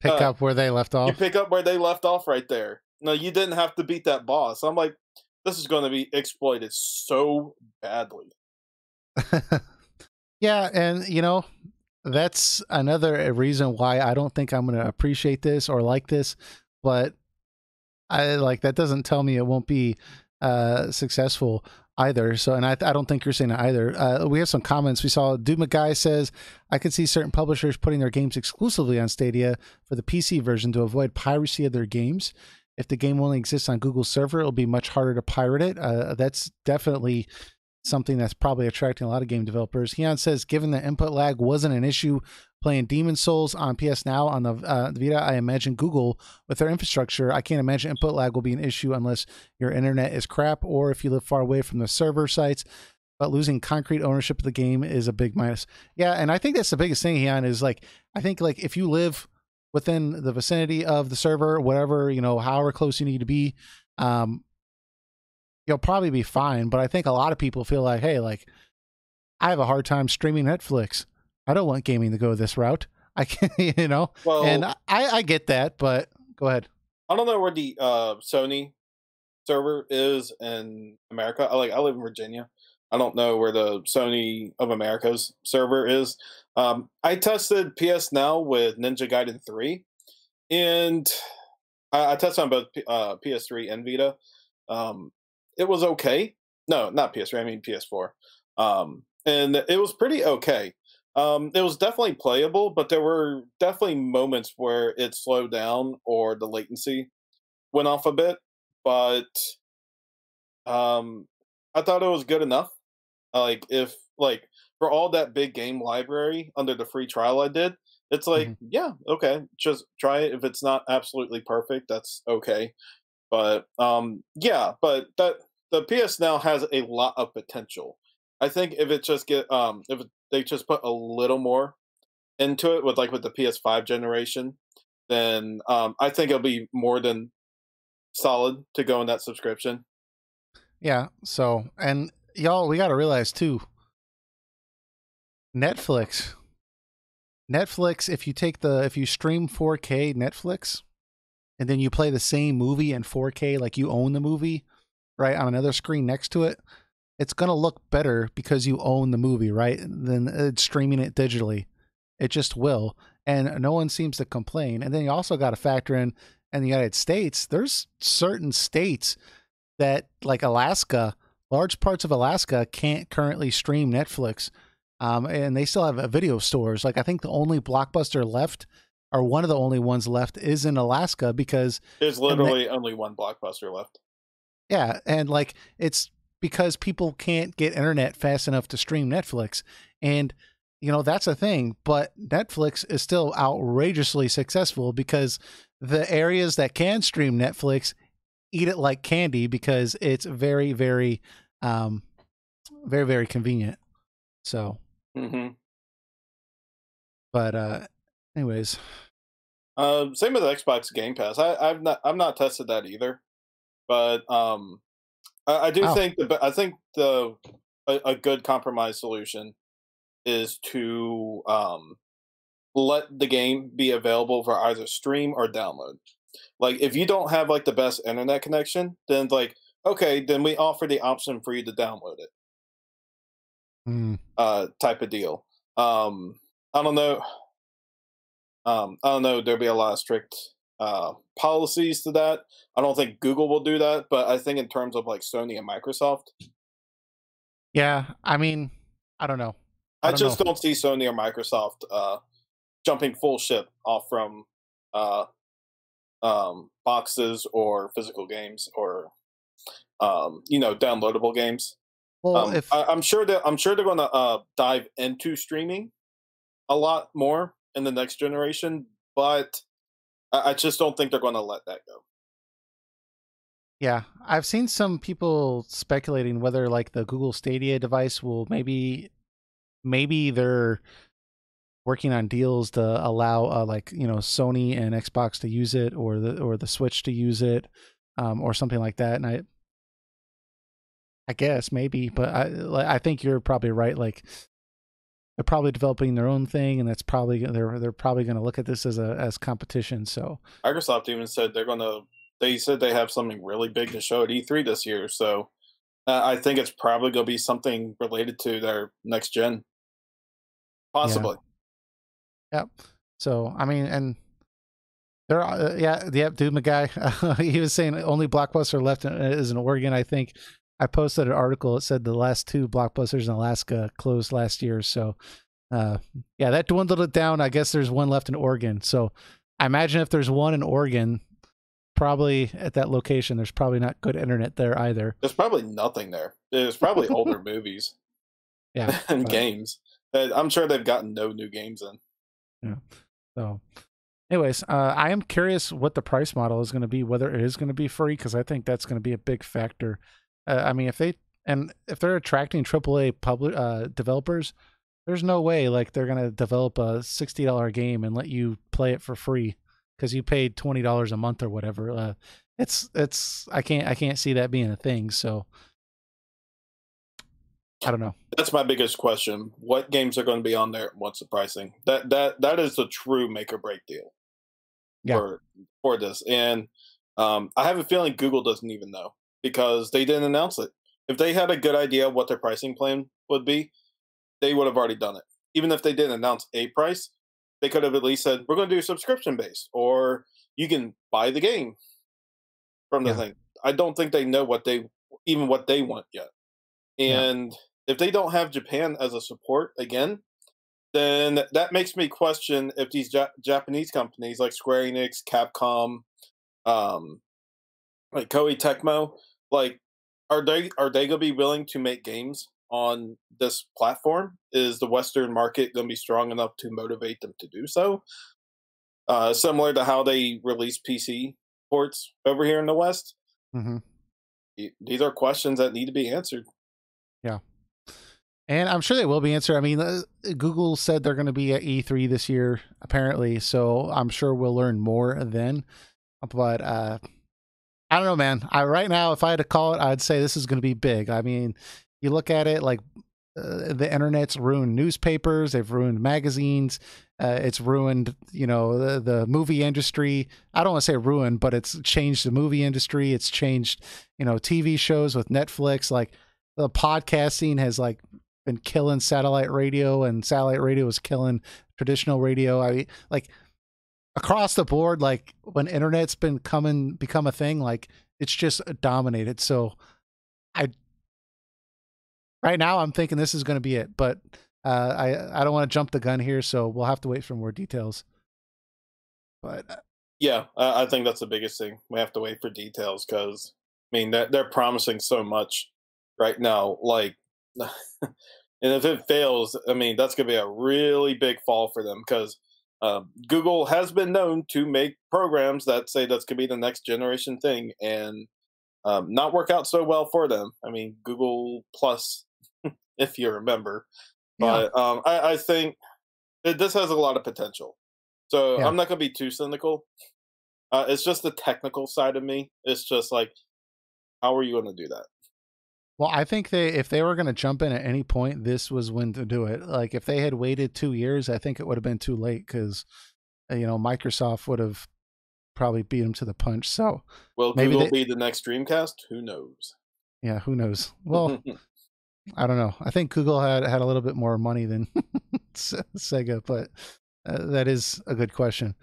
pick up where they left off.
You pick up where they left off right there. No, you didn't have to beat that boss. I'm like, this is going to be exploited so badly.
Yeah, and that's another reason why I don't think I'm going to appreciate this or like this, but that doesn't tell me it won't be successful either. So, and I don't think you're saying it either. We have some comments. We saw Doom Guy says, I could see certain publishers putting their games exclusively on Stadia for the PC version to avoid piracy of their games. If the game only exists on Google's server, it'll be much harder to pirate it. That's definitely something that's probably attracting a lot of game developers. Heon says, given that input lag wasn't an issue playing Demon Souls on PS Now on the Vita, I imagine Google, with their infrastructure, I can't imagine input lag will be an issue unless your internet is crap or if you live far away from the server sites. but losing concrete ownership of the game is a big minus. Yeah, and I think that's the biggest thing, Ian, is like I think like if you live within the vicinity of the server, whatever, however close you need to be, um, you'll probably be fine. But I think a lot of people feel like, hey, like I have a hard time streaming Netflix. I don't want gaming to go this route. I can't, and
Well,
I get that, but go ahead.
I don't know where the Sony server is in America. I live in Virginia. I don't know where the Sony of America's server is. I tested PS Now with Ninja Gaiden 3, and I tested on both PS3 and Vita. Um, it was okay. No, not PS3. I mean PS4. And it was pretty okay. It was definitely playable, but there were definitely moments where it slowed down or the latency went off a bit. But um, I thought it was good enough. Like if like for all that big game library under the free trial I did, it's like,
Mhm.
yeah, okay, just try it. If it's not absolutely perfect, that's okay. But yeah, but that the PS Now has a lot of potential. I think if it just they just put a little more into it with the PS5 generation, then I think it'll be more than solid to go in that subscription.
Yeah. So, and y'all, we got to realize too, Netflix. Netflix, if you stream 4K Netflix and then you play the same movie in 4K, like you own the movie, right, on another screen next to it, it's going to look better because you own the movie, right? Than streaming it digitally. It just will. And no one seems to complain. And then you also got to factor in the United States, there's certain states that, like Alaska, large parts of Alaska can't currently stream Netflix. And they still have video stores. Like I think the only Blockbuster left, or one of the only ones left, is in Alaska because,
There's
and
literally only one blockbuster left.
yeah, and like it's because people can't get internet fast enough to stream Netflix. And that's a thing, but Netflix is still outrageously successful because the areas that can stream Netflix eat it like candy because it's very um very very convenient. So,
Hmm.
but anyways,
Same with Xbox Game Pass. I've not tested that either, but I do
oh
think I think a good compromise solution is to let the game be available for either stream or download. Like if you don't have like the best internet connection, then like okay, then we offer the option for you to download it,
mm,
type of deal. I don't know. I don't know. There'll be a lot of strict policies to that. I don't think Google will do that, but I think in terms of like Sony and Microsoft,
yeah, I mean, I don't know. I
I
don't know.
just don't see Sony or Microsoft jumping full ship off from uh, boxes or physical games or downloadable games.
Well, if
I'm sure they're going to dive into streaming a lot more in the next generation, but I just don't think they're going to let that go.
yeah, I've seen some people speculating whether like the Google Stadia device will maybe they're working on deals to allow like Sony and Xbox to use it, or the Switch to use it, or something like that. And I guess maybe, but I think you're probably right. Like they're probably developing their own thing, and that's probably they're probably going to look at this as competition. So
Microsoft even said they're going to. They said they have something really big to show at E3 this year, so I think it's probably going to be something related to their next gen,
yeah,
possibly.
yep. So I mean, and there are yep, dude, my guy, he was saying only Blockbuster left is in Oregon. I think I posted an article. It said the last two Blockbusters in Alaska closed last year. So yeah, that dwindled it down. I guess there's one left in Oregon. So I imagine if there's one in Oregon, probably at that location, there's probably not good internet there either.
There's probably nothing there. There's probably older movies
Yeah,
and
but
games. I'm sure they've gotten no new games in.
yeah. So, anyways, I am curious what the price model is going to be, whether it is going to be free, because I think that's going to be a big factor. I mean, if they And if they're attracting AAA developers, there's no way like they're gonna develop a $60 game and let you play it for free because you paid $20 a month or whatever. It's I can't see that being a thing. So I don't know.
That's my biggest question. What games are going to be on there? What's the pricing? That is the true make or break deal
Yeah,
for this. And I have a feeling Google doesn't even know because they didn't announce it. If they had a good idea of what their pricing plan would be, they would have already done it. Even if they didn't announce a price, they could have at least said, "We're going to do subscription based," or you can buy the game from the
yeah,
thing. I don't think they know what they want yet.
yeah,
And if they don't have Japan as a support again, then that makes me question if these Japanese companies like Square Enix, Capcom, um, like Koei Tecmo, like are they gonna be willing to make games on this platform? Is the Western market gonna be strong enough to motivate them to do so? Similar to how they release PC ports over here in the West.
hmm
These are questions that need to be answered.
yeah. And I'm sure they will be answered. I mean, Google said they're going to be at E3 this year, apparently. So I'm sure we'll learn more then. But I don't know, man. Right now, if I had to call it, I'd say this is going to be big. I mean, you look at it like the internet's ruined newspapers, they've ruined magazines, it's ruined, the movie industry. I don't want to say ruined, but it's changed the movie industry. It's changed, TV shows with Netflix. Like the podcasting has like been killing satellite radio, and satellite radio is killing traditional radio. I mean, like across the board, like when internet's become a thing, like it's just dominated. So I right now I'm thinking this is going to be it, but I don't want to jump the gun here, so we'll have to wait for more details. But
Yeah, I think that's the biggest thing. We have to wait for details because I mean they're promising so much right now. Like, and if it fails, I mean that's gonna be a really big fall for them because Google has been known to make programs that say that's gonna be the next generation thing and not work out so well for them. I mean Google Plus, if you remember,
yeah,
but I think this has a lot of potential. So
yeah.
I'm not gonna be too cynical. It's just the technical side of me. It's just like, how are you going to do that?
Well, I think if they were going to jump in at any point, this was when to do it. Like if they had waited 2 years, I think it would have been too late because Microsoft would have probably beat them to the punch. So
Will
maybe
Google
they,
be the next Dreamcast? Who knows?
yeah, who knows? Well, I don't know. I think Google had a little bit more money than Sega, but that is a good question.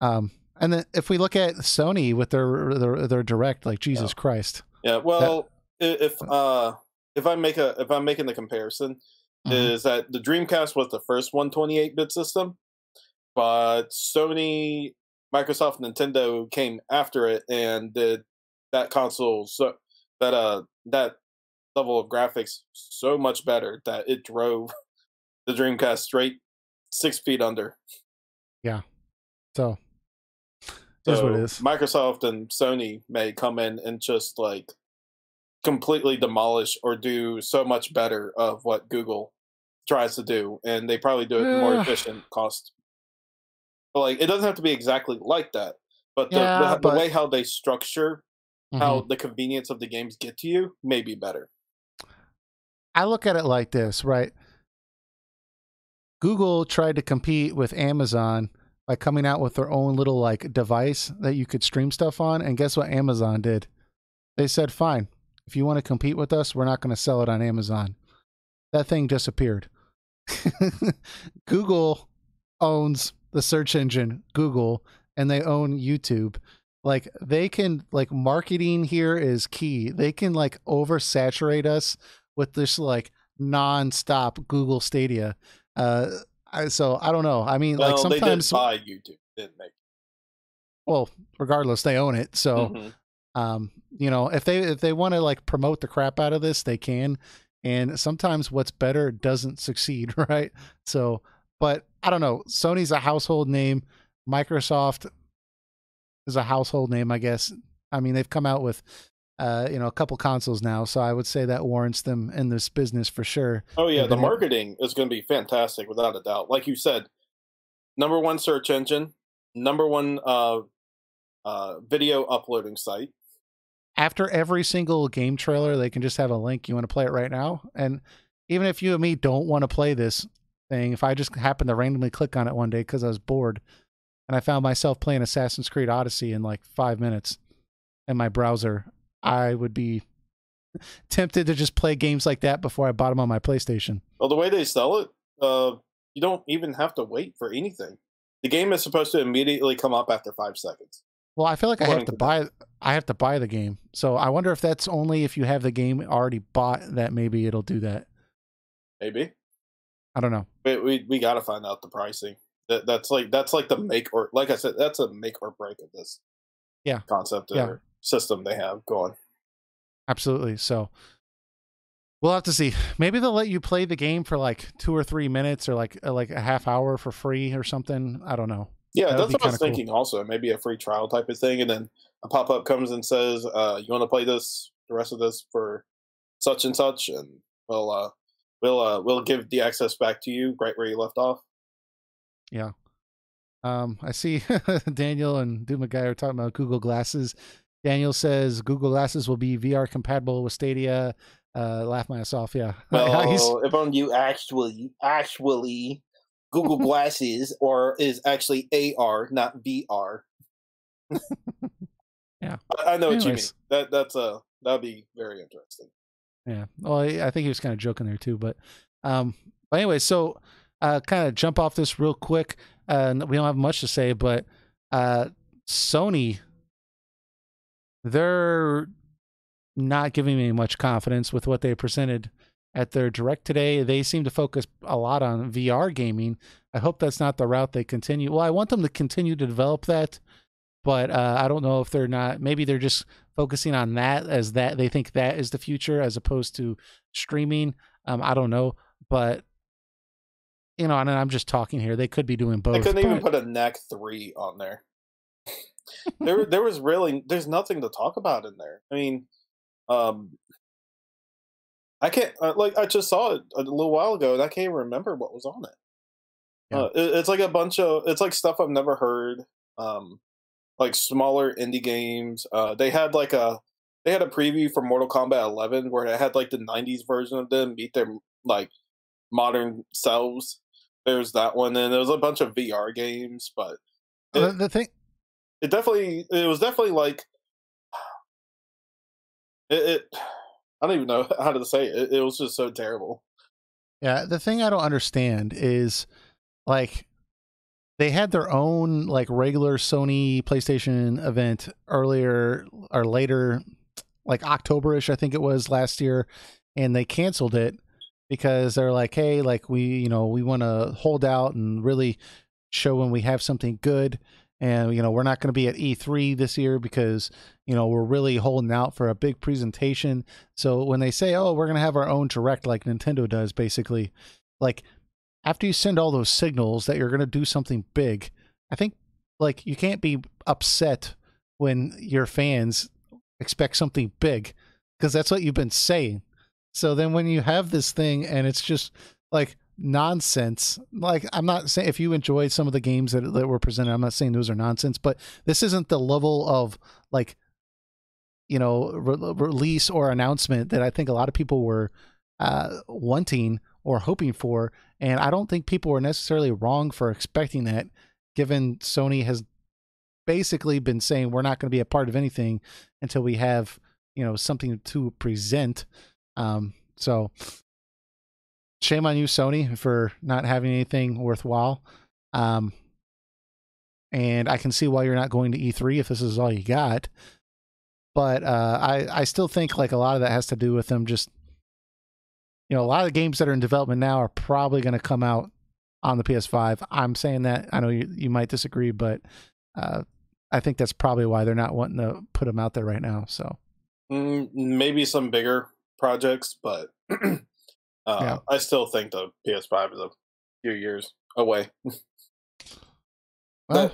And then if we look at Sony with their direct, like
Yeah.
Jesus Christ,
Yeah.
that
Well, if I'm making the comparison,
mhm.
is that the Dreamcast was the first 128-bit system, but Sony, Microsoft, Nintendo came after it and did that console that level of graphics so much better that it drove the Dreamcast straight 6 feet under.
Yeah. So here's what it
So
is.
Microsoft and Sony may come in and just like completely demolish or do so much better of what Google tries to do, and they probably do it more efficient cost. But like it doesn't have to be exactly like that, but
Yeah,
the
but
way how they structure
mhm.
how the convenience of the games get to you may be better.
I look at it like this, right? Google tried to compete with Amazon by coming out with their own little like device that you could stream stuff on, and guess what Amazon did? They said, "Fine, if you want to compete with us, we're not going to sell it on Amazon." That thing disappeared. Google owns the search engine Google, and they own YouTube. Like they can like marketing here is key. They can like oversaturate us with this like non-stop Google Stadia. Uh so I don't know. I mean like
Well, they did
sometimes
buy YouTube, didn't they?
well, regardless they own it. So
Hmm.
if they want to like promote the crap out of this, they can. And sometimes what's better doesn't succeed, right? So, but I don't know. Sony's a household name. Microsoft is a household name, I guess. I mean, they've come out with a couple consoles now. So I would say that warrants them in this business for sure.
Oh yeah,
They've
the
been
marketing is going to be fantastic without a doubt. Like you said, number one search engine, number one video uploading site.
after every single game trailer, they can just have a link. You want to play it right now, and even if you and me don't want to play this thing, if I just happen to randomly click on it one day because I was bored and I found myself playing Assassin's Creed Odyssey in like 5 minutes in my browser, I would be tempted to just play games like that before I bought them on my PlayStation.
Well, the way they sell it, you don't even have to wait for anything. The game is supposed to immediately come up after 5 seconds.
Well, I feel like
According to them.
I have to buy the game. So I wonder if that's only if you have the game already bought that maybe it'll do that.
Maybe.
I don't know.
We got to find out the pricing. That's like the make or, like I said, that's a make or break of this
Yeah.
concept
Yeah.
or system they have going.
Absolutely. So we'll have to see. Maybe they'll let you play the game for like 2 or 3 minutes or like a half hour for free or something. I don't know.
Yeah,
That would
that's
be
what I
kind
was
of cool.
thinking. Also, maybe a free trial type of thing, and then a pop up comes and says, "You want to play this, the rest of this for such and such," and we'll give the access back to you right where you left off.
Yeah. I see Daniel and Doom Guy are talking about Google Glasses. Daniel says Google Glasses will be VR compatible with Stadia. Laugh my ass off. Yeah.
Well, if only you actually Google Glasses or is actually AR, not VR.
Yeah.
I know what you mean.
Anyways.
That'd be very interesting.
Yeah. Well, I think he was kind of joking there too, but anyway, so kind of jump off this real quick. We don't have much to say, but Sony, they're not giving me much confidence with what they presented at their direct today. They seem to focus a lot on VR gaming. I hope that's not the route they continue. Well, I want them to continue to develop that, but I don't know if they're not. Maybe they're just focusing on that as that they think that is the future as opposed to streaming. I don't know, but and I'm just talking here. They could be doing both.
I couldn't even put a NAC 3 on there. there was there's nothing to talk about in there. I mean, I can't like I just saw it a little while ago and I can't even remember what was on it.
Yeah.
It's like it's like stuff I've never heard. Like smaller indie games. They had a preview for Mortal Kombat 11 where it had like the 90s version of them meet their like modern selves. There's that one, and there was a bunch of VR games, but
The thing,
it was definitely like it I don't even know how to say it. It was just so terrible.
yeah, the thing I don't understand is like they had their own like regular Sony PlayStation event earlier or later, like October-ish, I think it was last year, and they canceled it because they're like, hey, like we want to hold out and really show when we have something good. And, we're not going to be at E3 this year because, we're really holding out for a big presentation. So when they say, oh, we're going to have our own direct like Nintendo does, basically, like after you send all those signals that you're going to do something big, I think like you can't be upset when your fans expect something big because that's what you've been saying. So then when you have this thing and it's just like nonsense, like I'm not saying if you enjoyed some of the games that were presented, I'm not saying those are nonsense, but this isn't the level of like, release or announcement that I think a lot of people were wanting or hoping for. And I don't think people were necessarily wrong for expecting that, given Sony has basically been saying we're not going to be a part of anything until we have, something to present. So shame on you, Sony, for not having anything worthwhile. And I can see why you're not going to E3 if this is all you got. But I still think like a lot of that has to do with them just, a lot of the games that are in development now are probably going to come out on the PS5. I'm saying that. I know you might disagree, but I think that's probably why they're not wanting to put them out there right now. So
maybe some bigger projects, but
yeah.
I still think the PS5 is a few years away.
Well,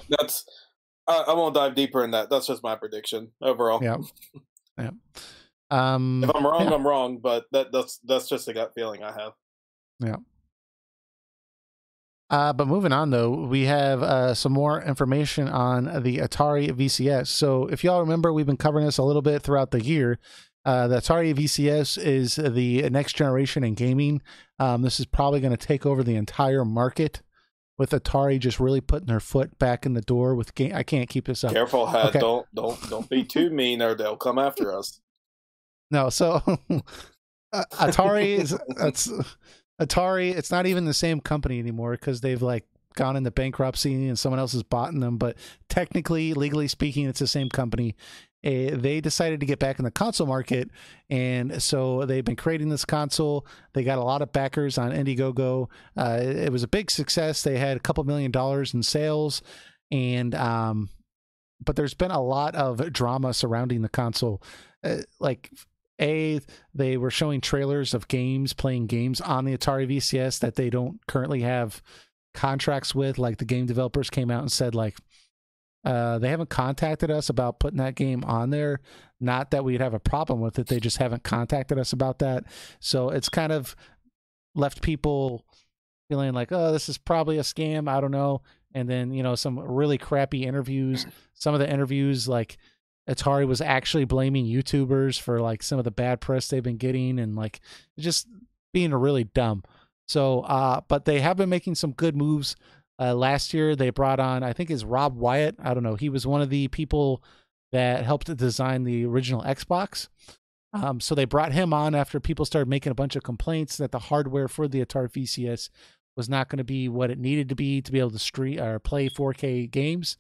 I won't dive deeper in that. That's just my prediction overall.
Yeah. Yeah.
If I'm wrong,
Yeah.
I'm wrong, but that's just a gut feeling I have.
Yeah. But moving on, though, we have some more information on the Atari VCS. So, if y'all remember, we've been covering this a little bit throughout the year. The Atari VCS is the next generation in gaming. This is probably going to take over the entire market, with Atari just really putting their foot back in the door with game. I can't keep this up.
Careful, Hat.
Okay.
Don't be too mean, or they'll come after us.
No, so Atari is Atari. It's not even the same company anymore because they've like gone into bankruptcy and someone else has bought them. But technically, legally speaking, it's the same company. They decided to get back in the console market, and so they've been creating this console. They got a lot of backers on Indiegogo. It was a big success. They had a couple $1 million in sales, and but there's been a lot of drama surrounding the console. They were showing trailers of playing games on the Atari VCS that they don't currently have contracts with. Like the game developers came out and said, like, they haven't contacted us about putting that game on there. Not that we'd have a problem with it. They just haven't contacted us about that. So it's kind of left people feeling like, oh, this is probably a scam. I don't know. And then, some really crappy interviews. Some of the interviews, like, Atari was actually blaming YouTubers for like some of the bad press they've been getting and like just being really dumb. So, but they have been making some good moves. Last year they brought on, I think is Rob Wyatt. I don't know. He was one of the people that helped to design the original Xbox. So they brought him on after people started making a bunch of complaints that the hardware for the Atari VCS was not going to be what it needed to be able to stream or play 4K games.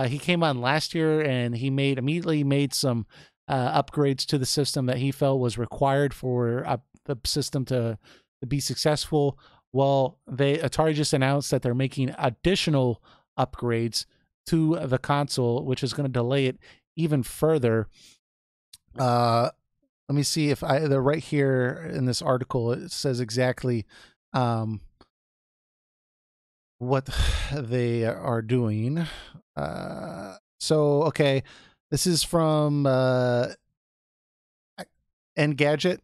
He came on last year and he immediately made some upgrades to the system that he felt was required for the system to be successful. Well, Atari just announced that they're making additional upgrades to the console, which is going to delay it even further. Let me see if they're right here in this article. It says exactly what they are doing. Okay, this is from Engadget.com.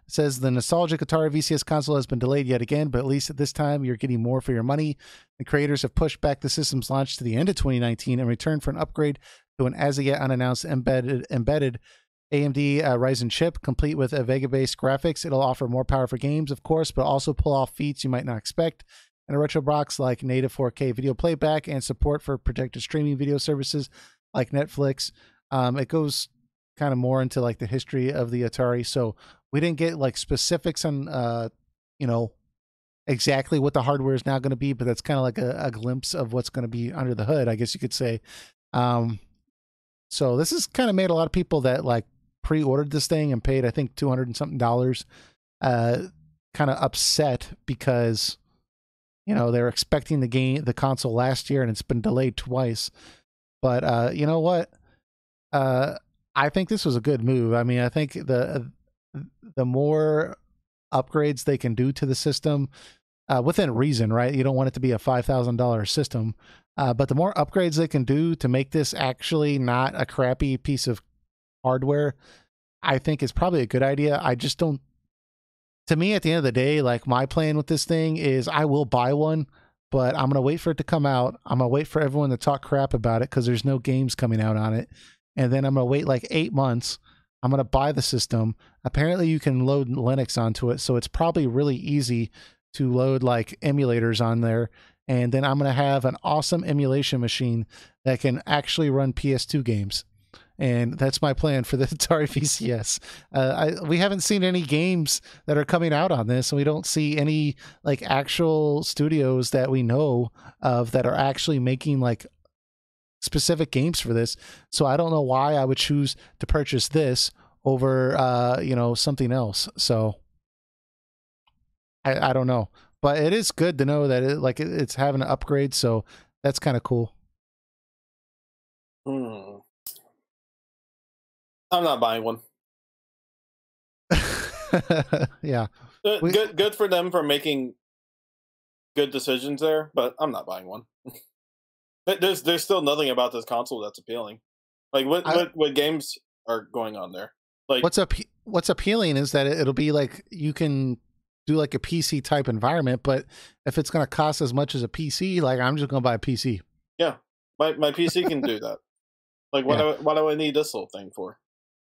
It says the nostalgic Atari VCS console has been delayed yet again, but at least at this time you're getting more for your money. The creators have pushed back the system's launch to the end of 2019 in return for an upgrade to an as yet unannounced embedded AMD Ryzen chip, complete with a Vega-based graphics. It'll offer more power for games, of course, but also pull off feats you might not expect. And a retro box like native 4K video playback and support for protected streaming video services like Netflix. It goes kind of more into like the history of the Atari. So we didn't get like specifics on, exactly what the hardware is now going to be, but that's kind of like a glimpse of what's going to be under the hood, I guess you could say. So this has kind of made a lot of people that like pre-ordered this thing and paid, I think, $200 and something, kind of upset because, they're expecting the console last year and it's been delayed twice. But you know what? I think this was a good move. I mean, I think the more upgrades they can do to the system, within reason, right? You don't want it to be a $5,000 system, but the more upgrades they can do to make this actually not a crappy piece of hardware, I think is probably a good idea. I just don't. To me, at the end of the day, like my plan with this thing is I will buy one, but I'm going to wait for it to come out. I'm going to wait for everyone to talk crap about it because there's no games coming out on it. And then I'm going to wait like 8 months. I'm going to buy the system. Apparently you can load Linux onto it. So it's probably really easy to load like emulators on there. And then I'm going to have an awesome emulation machine that can actually run PS2 games. And that's my plan for the Atari VCS. We haven't seen any games that are coming out on this, and we don't see any like actual studios that we know of that are actually making like specific games for this. So I don't know why I would choose to purchase this over something else. So I don't know, but it is good to know that it's having an upgrade. So that's kind of cool.
I'm not buying one.
Yeah.
Good for them for making good decisions there, but I'm not buying one. There's still nothing about this console that's appealing. Like
I,
what games are going on there? Like
what's appealing is that it'll be like you can do like a PC type environment, but if it's going to cost as much as a PC, like I'm just going to buy a PC.
yeah, my PC can do that. Like
Yeah.
what do I need this little thing for?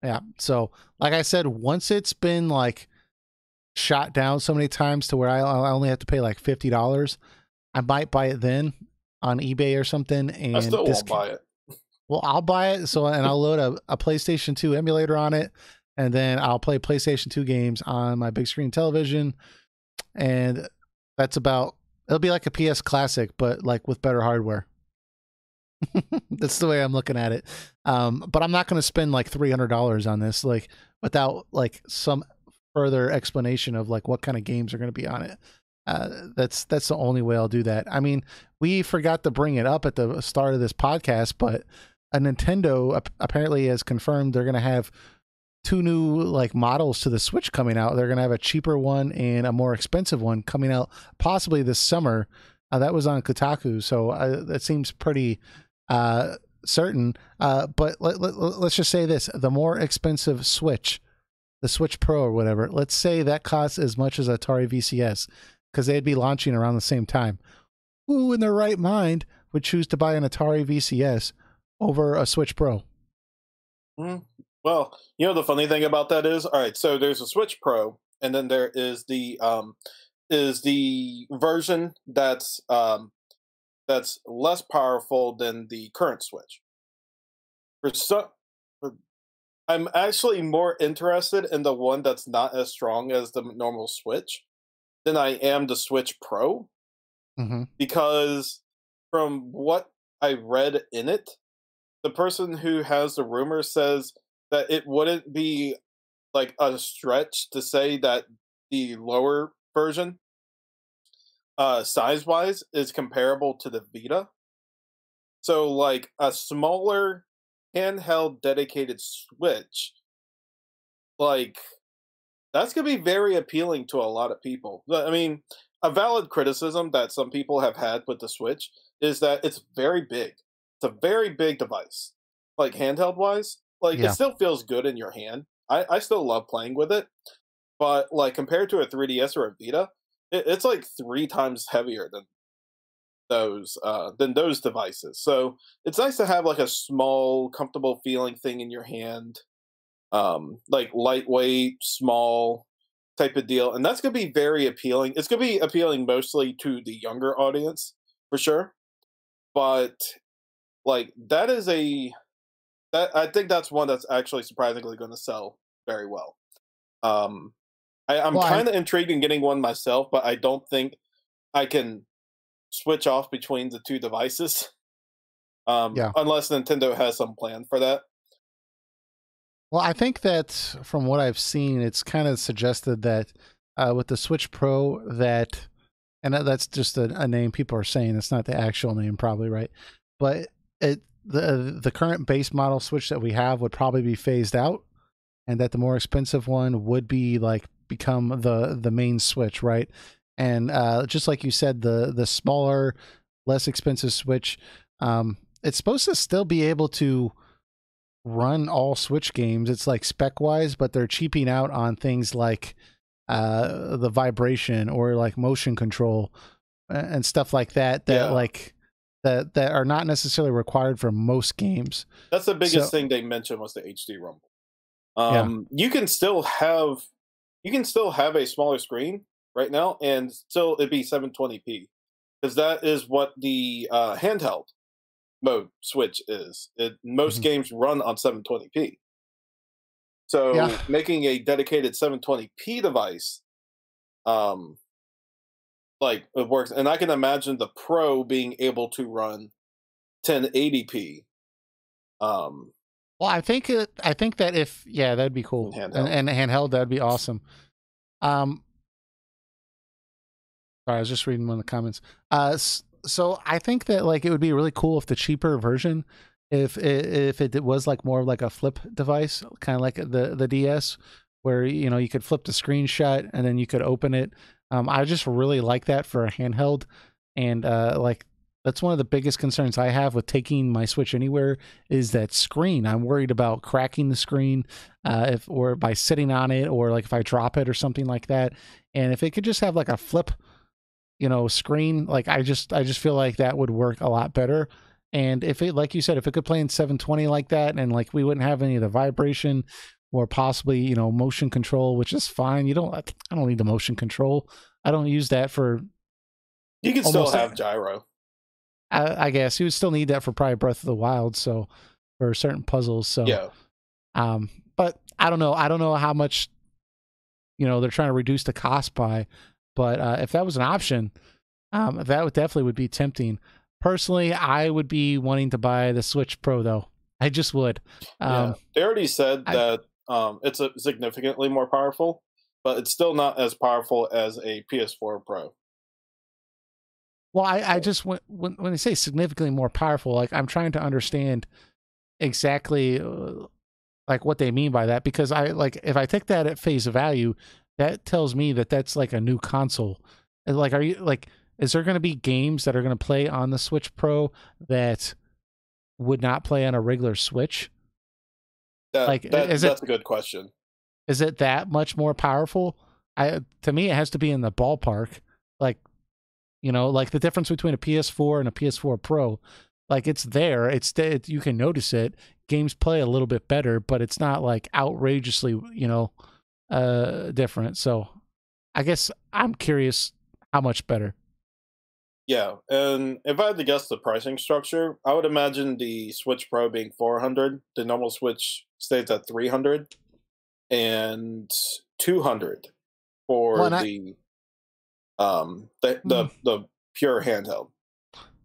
Yeah. So, like I said, once it's been like shot down so many times to where I only have to pay like $50, I might buy it then on eBay or something.
I
And
still
this,
won't buy it.
well, I'll buy it. So, and I'll load a PlayStation 2 emulator on it. And then I'll play PlayStation 2 games on my big screen television. And that's about, it'll be like a PS Classic, but like with better hardware. That's the way I'm looking at it. But I'm not going to spend like $300 on this, like without like some further explanation of like what kind of games are going to be on it. That's the only way I'll do that. I mean, we forgot to bring it up at the start of this podcast, but a Nintendo apparently has confirmed they're going to have two new like models to the Switch coming out. They're going to have a cheaper one and a more expensive one coming out possibly this summer. That was on Kotaku, so that seems pretty certain. But let's just say this: the more expensive Switch, the Switch Pro or whatever, let's say that costs as much as Atari VCS, because they'd be launching around the same time. Who in their right mind would choose to buy an Atari VCS over a Switch Pro?
Well, you know the funny thing about that is, all right, so there's a Switch Pro, and then there is the version that's less powerful than the current Switch. For some, I'm actually more interested in the one that's not as strong as the normal Switch than I am the Switch Pro, because from what I read in it, the person who has the rumor says that it wouldn't be like a stretch to say that the lower version, size wise, is comparable to the Vita. So, like a smaller handheld dedicated Switch, like that's gonna be very appealing to a lot of people. I mean, a valid criticism that some people have had with the Switch is that it's very big. It's a very big device, like handheld wise. Like it
Yeah.
still feels good in your hand. I still love playing with it, but like compared to a 3DS or a Vita, it's like 3 times heavier than those devices. So it's nice to have like a small, comfortable feeling thing in your hand, like lightweight, small type of deal, and that's gonna be very appealing. It's gonna be appealing mostly to the younger audience for sure, but like that I think that's one that's actually surprisingly going to sell very well. Um, I'm
Well,
kind of intrigued in getting one myself, but I don't think I can switch off between the two devices,
yeah.
unless Nintendo has some plan for that.
Well, I think that from what I've seen, it's kind of suggested that with the Switch Pro that, and that's just a name people are saying. It's not the actual name, probably, right? But the current base model Switch that we have would probably be phased out, and that the more expensive one would be like become the main Switch, right? And just like you said, the smaller, less expensive Switch, it's supposed to still be able to run all Switch games. It's like spec wise, but they're cheaping out on things like the vibration or like motion control and stuff like that. That
Yeah,
like that are not necessarily required for most games.
that's the biggest
So
thing they mentioned was the HD rumble.
yeah,
You can still have a smaller screen right now, and still it'd be 720p, because that is what the handheld mode Switch is. Most
mhm.
games run on 720p.
Yeah.
So making a dedicated 720p device, um, like it works, and I can imagine the Pro being able to run 1080p, um,
Well, I think that if yeah, that'd be
in
cool,
handheld.
and handheld that'd be awesome. Um, Sorry, I was just reading one of the comments. So I think that like it would be really cool if the cheaper version, if it was like more like a flip device, kind of like the DS, where you know you could flip the screen shut and then you could open it. I just really like that for a handheld, and like That's one of the biggest concerns I have with taking my Switch anywhere is that screen. I'm worried about cracking the screen, if or by sitting on it, or like if I drop it or something like that. And if it could just have like a flip, screen, like I just feel like that would work a lot better. And if it, like you said, if it could play in 720 like that, and like we wouldn't have any of the vibration or possibly motion control, which is fine. I don't need the motion control. I don't use that for
You can still
almost.
have gyro.
I guess you would still need that for probably Breath of the Wild, so for certain puzzles. So,
Yeah.
But I don't know. I don't know how much they're trying to reduce the cost by. But if that was an option, that would definitely be tempting. Personally, I would be wanting to buy the Switch Pro though. I just would.
Yeah. They already said
I,
that it's significantly more powerful, but it's still not as powerful as a PS4 Pro.
well, I just when they say significantly more powerful, like I'm trying to understand exactly like what they mean by that, because I like if I take that at face value, that tells me that that's like a new console. And like, are you like, is there going to be games that are going to play on the Switch Pro that would not play on a regular Switch? Like,
That's a good question.
is it that much more powerful? To me, it has to be in the ballpark. Like, like the difference between a PS4 and a PS4 Pro, like it's there. You can notice it. Games play a little bit better, but it's not like outrageously, different. So I guess I'm curious how much better.
Yeah, and if I had to guess the pricing structure, I would imagine the Switch Pro being 400, the normal Switch stays at 300, and 200
Well,
for
and
the pure handheld.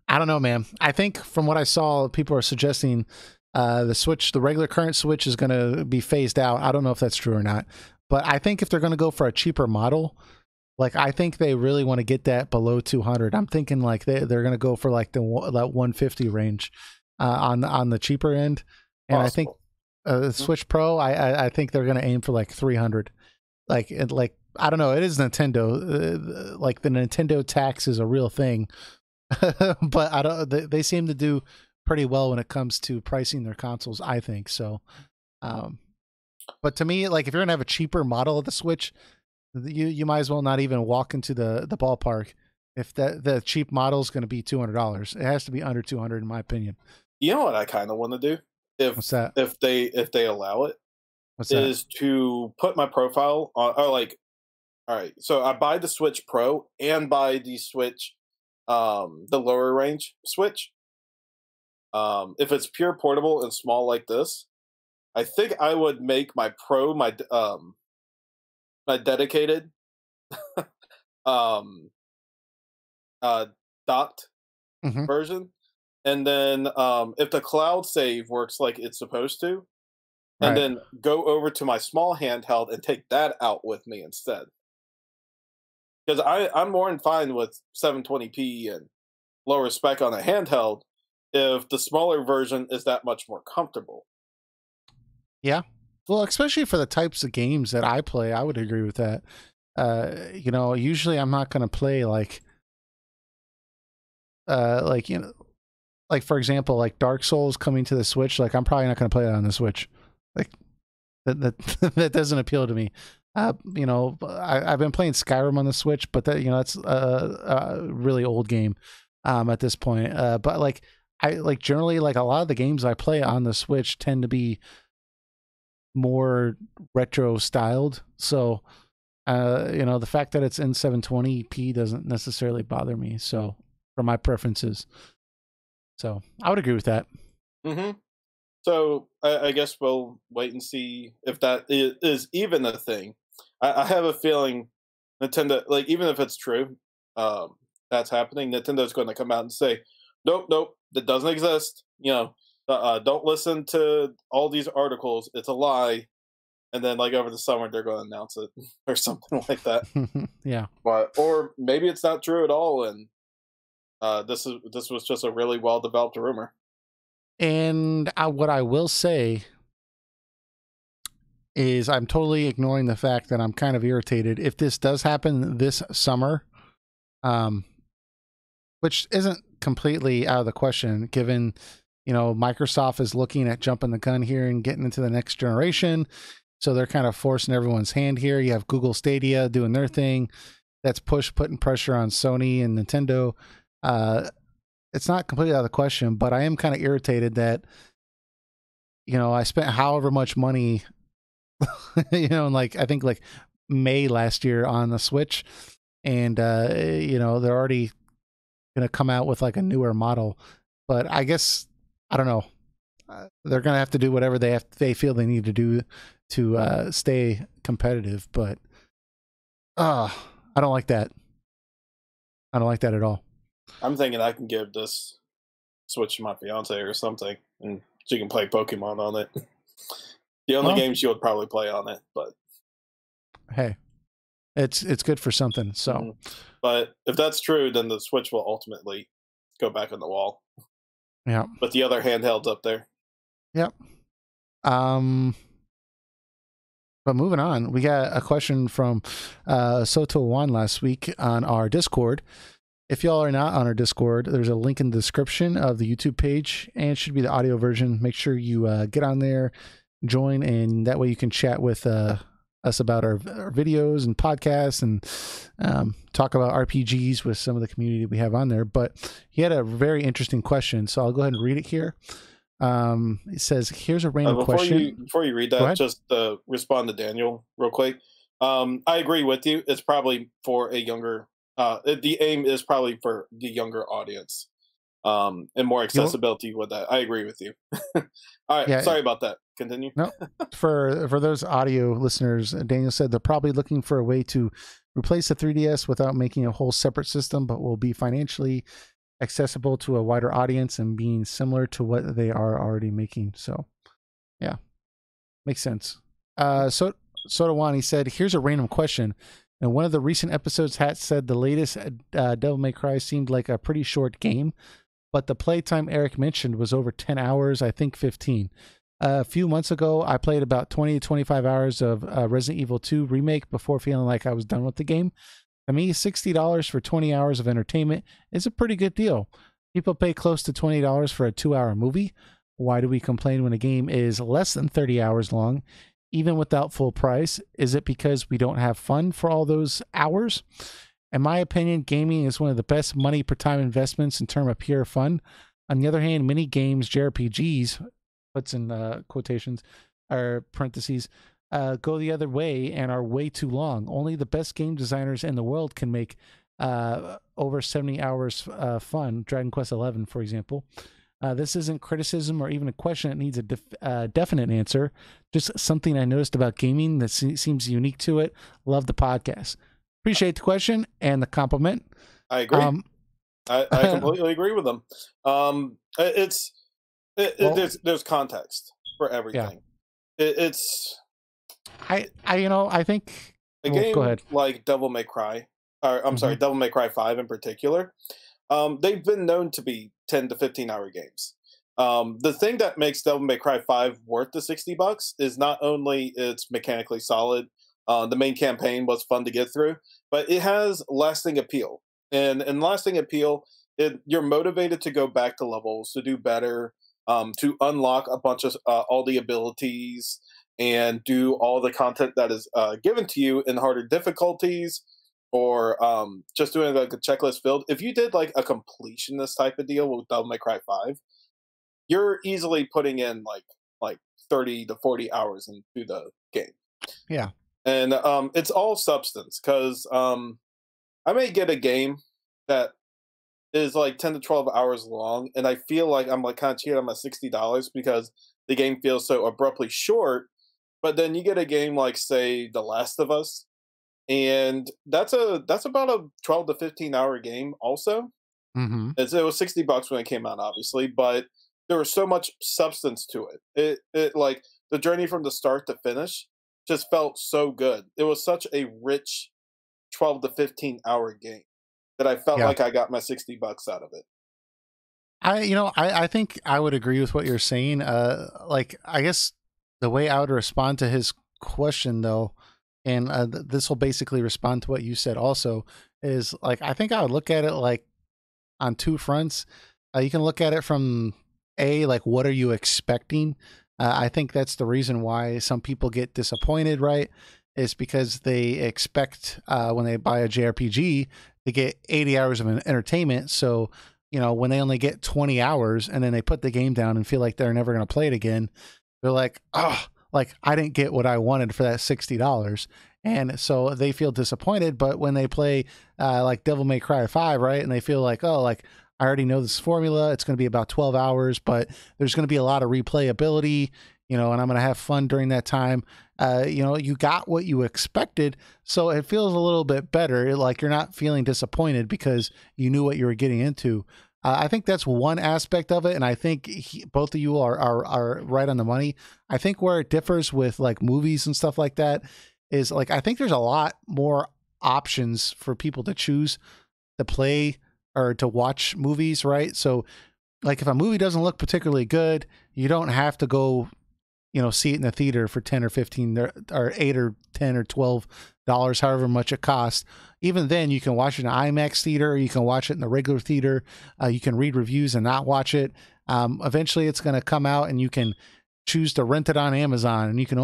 I don't know, man. I think from what I saw, people are suggesting the regular current Switch is going to be phased out. I don't know if that's true or not, but I think if they're going to go for a cheaper model, like I think they really want to get that below 200. I'm thinking like they're going to go for like that 150 range on the cheaper end, and
Possible.
I think Switch Pro, I think they're going to aim for like 300. Like I don't know. It is Nintendo. Like the Nintendo tax is a real thing, but I don't. They seem to do pretty well when it comes to pricing their consoles. I think so. But to me, like if you're gonna have a cheaper model of the Switch, you might as well not even walk into the ballpark. If the cheap model is going to be $200, it has to be under 200 in my opinion.
You know what I kind of want to do
What's that?
if they allow it
What's
is to put my profile on, or like, all right, so I buy the Switch Pro and buy the Switch, the lower range Switch. If it's pure portable and small like this, I think I would make my Pro my dedicated um docked
that?
version, and then if the cloud save works like it's supposed to, and
Right.
then go over to my small handheld and take that out with me instead. Because I'm more than fine with 720p and lower spec on a handheld if the smaller version is that much more comfortable.
Yeah. Well, especially for the types of games that I play, I would agree with that. Usually I'm not going to play like like for example, like Dark Souls coming to the Switch. Like I'm probably not going to play that on the Switch. Like that that doesn't appeal to me. I've been playing Skyrim on the Switch, but that's a really old game at this point. But like I like generally like a lot of the games I play on the Switch tend to be more retro styled. So the fact that it's in 720p doesn't necessarily bother me. So for my preferences, so I would agree with that.
Mm-hmm. So I guess we'll wait and see if that is even a thing. I have a feeling Nintendo, like even if it's true, that's happening. Nintendo's going to come out and say, "Nope, nope, that doesn't exist." Don't listen to all these articles. It's a lie. And then, like over the summer, they're going to announce it or something like that.
Yeah.
But or maybe it's not true at all, and this was just a really well developed rumor.
And what I will say is I'm totally ignoring the fact that I'm kind of irritated if this does happen this summer, which isn't completely out of the question, given, Microsoft is looking at jumping the gun here and getting into the next generation. So they're kind of forcing everyone's hand here. You have Google Stadia doing their thing. That's putting pressure on Sony and Nintendo. It's not completely out of the question, but I am kind of irritated that, I spent however much money, I think like May last year on the Switch, and they're already going to come out with like a newer model. But I guess, I don't know, they're going to have to do whatever they feel they need to do to stay competitive. But I don't like that. I don't like that at all.
I'm thinking I can give this Switch to my fiance or something, and she can play Pokemon on it. The only game she would probably play on it, but
hey, it's good for something. So,
but if that's true, then the Switch will ultimately go back on the wall.
Yeah,
but the other handhelds up there.
Yep. But moving on, we got a question from Soto One last week on our Discord. If y'all are not on our Discord, there's a link in the description of the YouTube page, and it should be the audio version. Make sure you get on there, join, and that way you can chat with us about our videos and podcasts, and talk about RPGs with some of the community we have on there. But he had a very interesting question, so I'll go ahead and read it here. It says, here's a random question.
Before you read that, just respond to Daniel real quick. I agree with you. It's probably for a younger, the aim is probably for the younger audience, and more accessibility with that. I agree with you. All right. Yeah, sorry about that. Continue.
No, for those audio listeners, Daniel said they're probably looking for a way to replace the 3DS without making a whole separate system, but will be financially accessible to a wider audience and being similar to what they are already making. So yeah, makes sense. So Sotawani said, here's a random question. In one of the recent episodes, Hat said the latest Devil May Cry seemed like a pretty short game, but the playtime Eric mentioned was over 10 hours, I think 15. A few months ago, I played about 20 to 25 hours of Resident Evil 2 Remake before feeling like I was done with the game. To me, $60 for 20 hours of entertainment is a pretty good deal. People pay close to $20 for a 2-hour movie. Why do we complain when a game is less than 30 hours long, even without full price? Is it because we don't have fun for all those hours? In my opinion, gaming is one of the best money per time investments in terms of pure fun. On the other hand, many games, JRPGs, puts in quotations or parentheses, go the other way and are way too long. Only the best game designers in the world can make over 70 hours fun. Dragon Quest XI, for example. This isn't criticism or even a question that needs a definite answer. Just something I noticed about gaming that seems unique to it. Love the podcast. Appreciate the question and the compliment.
I agree. I completely agree with them. There's context for everything. Yeah.
I think
a game
go ahead.
like Devil May Cry, or I'm sorry, Devil May Cry 5 in particular, they've been known to be 10 to 15 hour games. The thing that makes Devil May Cry 5 worth the $60 is not only it's mechanically solid, the main campaign was fun to get through, but it has lasting appeal. And lasting appeal, you're motivated to go back to levels, to do better, to unlock a bunch of all the abilities, and do all the content that is given to you in harder difficulties, or just doing like a checklist build. If you did like a completionist type of deal with Devil May Cry 5, you're easily putting in like 30 to 40 hours into the game.
Yeah.
And it's all substance, because I may get a game that is like 10 to 12 hours long, and I feel like I'm like kind of cheated on my $60 because the game feels so abruptly short. But then you get a game like, say, The Last of Us, and that's about a 12 to 15 hour game also.
Mm-hmm.
It was $60 when it came out, obviously, but there was so much substance to it. It like the journey from the start to finish just felt so good. It was such a rich 12 to 15 hour game that I felt like I got my $60 out of it.
I think I would agree with what you're saying. Like, I guess the way I would respond to his question, though, and this will basically respond to what you said also, is like, I think I would look at it like on two fronts. You can look at it from like, what are you expecting? I think that's the reason why some people get disappointed, right? Is because they expect when they buy a JRPG to get 80 hours of entertainment. So, when they only get 20 hours and then they put the game down and feel like they're never going to play it again, they're like, oh, like I didn't get what I wanted for that $60. And so they feel disappointed. But when they play like Devil May Cry 5, right? And they feel like, oh, like I already know this formula. It's going to be about 12 hours, but there's going to be a lot of replayability, and I'm going to have fun during that time. You got what you expected. So it feels a little bit better. Like you're not feeling disappointed because you knew what you were getting into. I think that's one aspect of it. And I think both of you are right on the money. I think where it differs with like movies and stuff like that is like, I think there's a lot more options for people to choose to play or to watch movies, right? So like if a movie doesn't look particularly good, you don't have to go, see it in the theater for 10 or 15 or 8 or 10 or $12, however much it costs. Even then you can watch it in an IMAX theater, or you can watch it in the regular theater. You can read reviews and not watch it. Eventually it's going to come out and you can choose to rent it on Amazon, and you can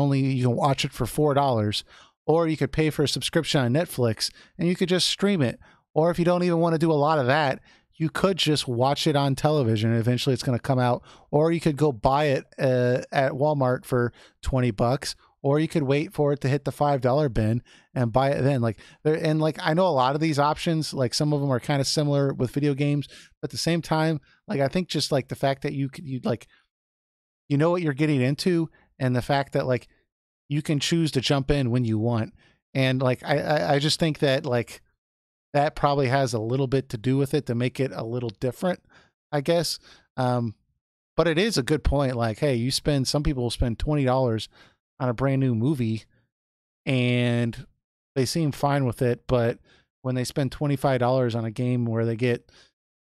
watch it for $4, or you could pay for a subscription on Netflix and you could just stream it. Or if you don't even want to do a lot of that, you could just watch it on television. Eventually it's going to come out, or you could go buy it at Walmart for $20, or you could wait for it to hit the $5 bin and buy it then. I know a lot of these options, like some of them are kind of similar with video games, but at the same time, like I think just like the fact that you know what you're getting into, and the fact that like you can choose to jump in when you want. And like, I just think that like, that probably has a little bit to do with it to make it a little different, I guess. But it is a good point. Like, hey, some people will spend $20 on a brand new movie and they seem fine with it. But when they spend $25 on a game where they get,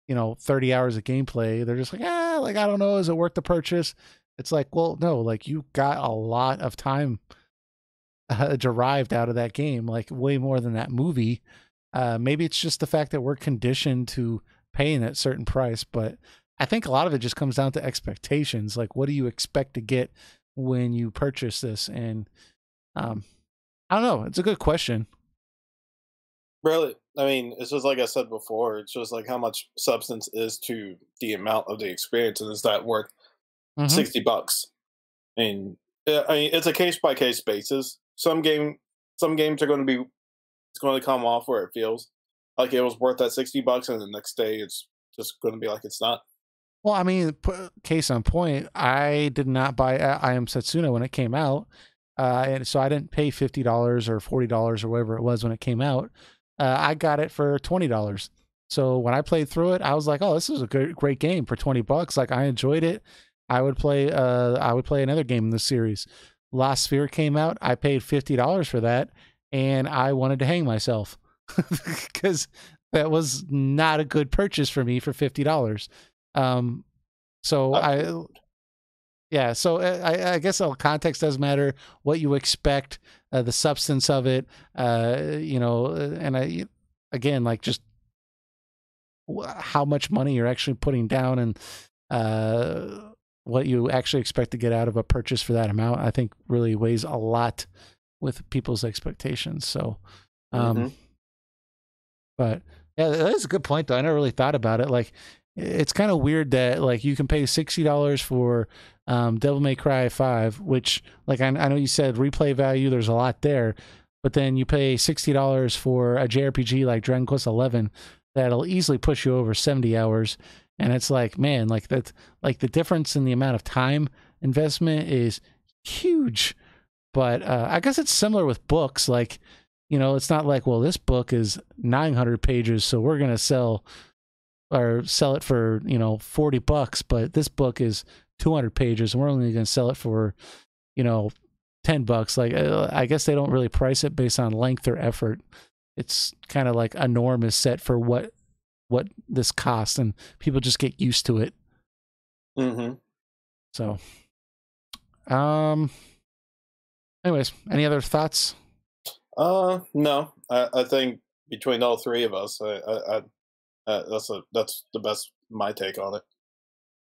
30 hours of gameplay, they're just like, like, I don't know. Is it worth the purchase? It's like, well, no, like you got a lot of time derived out of that game, like way more than that movie. Maybe it's just the fact that we're conditioned to paying that certain price, but I think a lot of it just comes down to expectations. Like, what do you expect to get when you purchase this? And I don't know. It's a good question.
Really, I mean, it's just like I said before. It's just like how much substance is to the amount of the experience, and is that worth
Mm-hmm.
$60? And I mean, it's a case by case basis. Some games are going to be, it's going to come off where it feels like it was worth that $60, and the next day it's just going to be like it's not.
Well, I mean, case on point, I did not buy I Am Setsuna when it came out. And so I didn't pay $50 or $40 or whatever it was when it came out. I got it for $20. So when I played through it, I was like, oh, this is a great game for $20. Like I enjoyed it. I would play another game in this series. Lost Sphere came out. I paid $50 for that, and I wanted to hang myself because that was not a good purchase for me for $50. So yeah, so I guess all context does matter. What you expect, the substance of it, and again, like just how much money you're actually putting down, and what you actually expect to get out of a purchase for that amount, I think really weighs a lot with people's expectations. So,
Mm-hmm.
but yeah, that is a good point though. I never really thought about it. Like, it's kind of weird that like you can pay $60 for Devil May Cry 5, which like I know you said replay value, there's a lot there, but then you pay $60 for a JRPG like Dragon Quest 11 that'll easily push you over 70 hours. And it's like, man, like that's like the difference in the amount of time investment is huge. But I guess it's similar with books. Like, it's not like, well, this book is 900 pages, so we're going to sell it for, $40, but this book is 200 pages and we're only going to sell it for, $10. Like, I guess they don't really price it based on length or effort. It's kind of like a norm is set for what this costs, and people just get used to it.
Mm-hmm.
So, anyways, any other thoughts?
No. I think between all three of us, That's the best my take on it.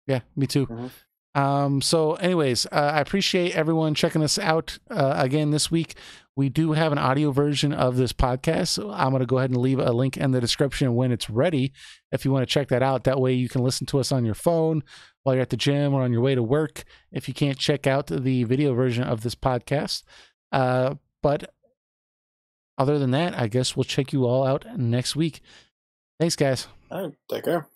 Yeah, me too. So anyways, I appreciate everyone checking us out again this week. We do have an audio version of this podcast. So I'm going to go ahead and leave a link in the description when it's ready if you want to check that out. That way you can listen to us on your phone while you're at the gym or on your way to work if you can't check out the video version of this podcast. But other than that, I guess we'll check you all out next week. Thanks, guys.
All right, take care.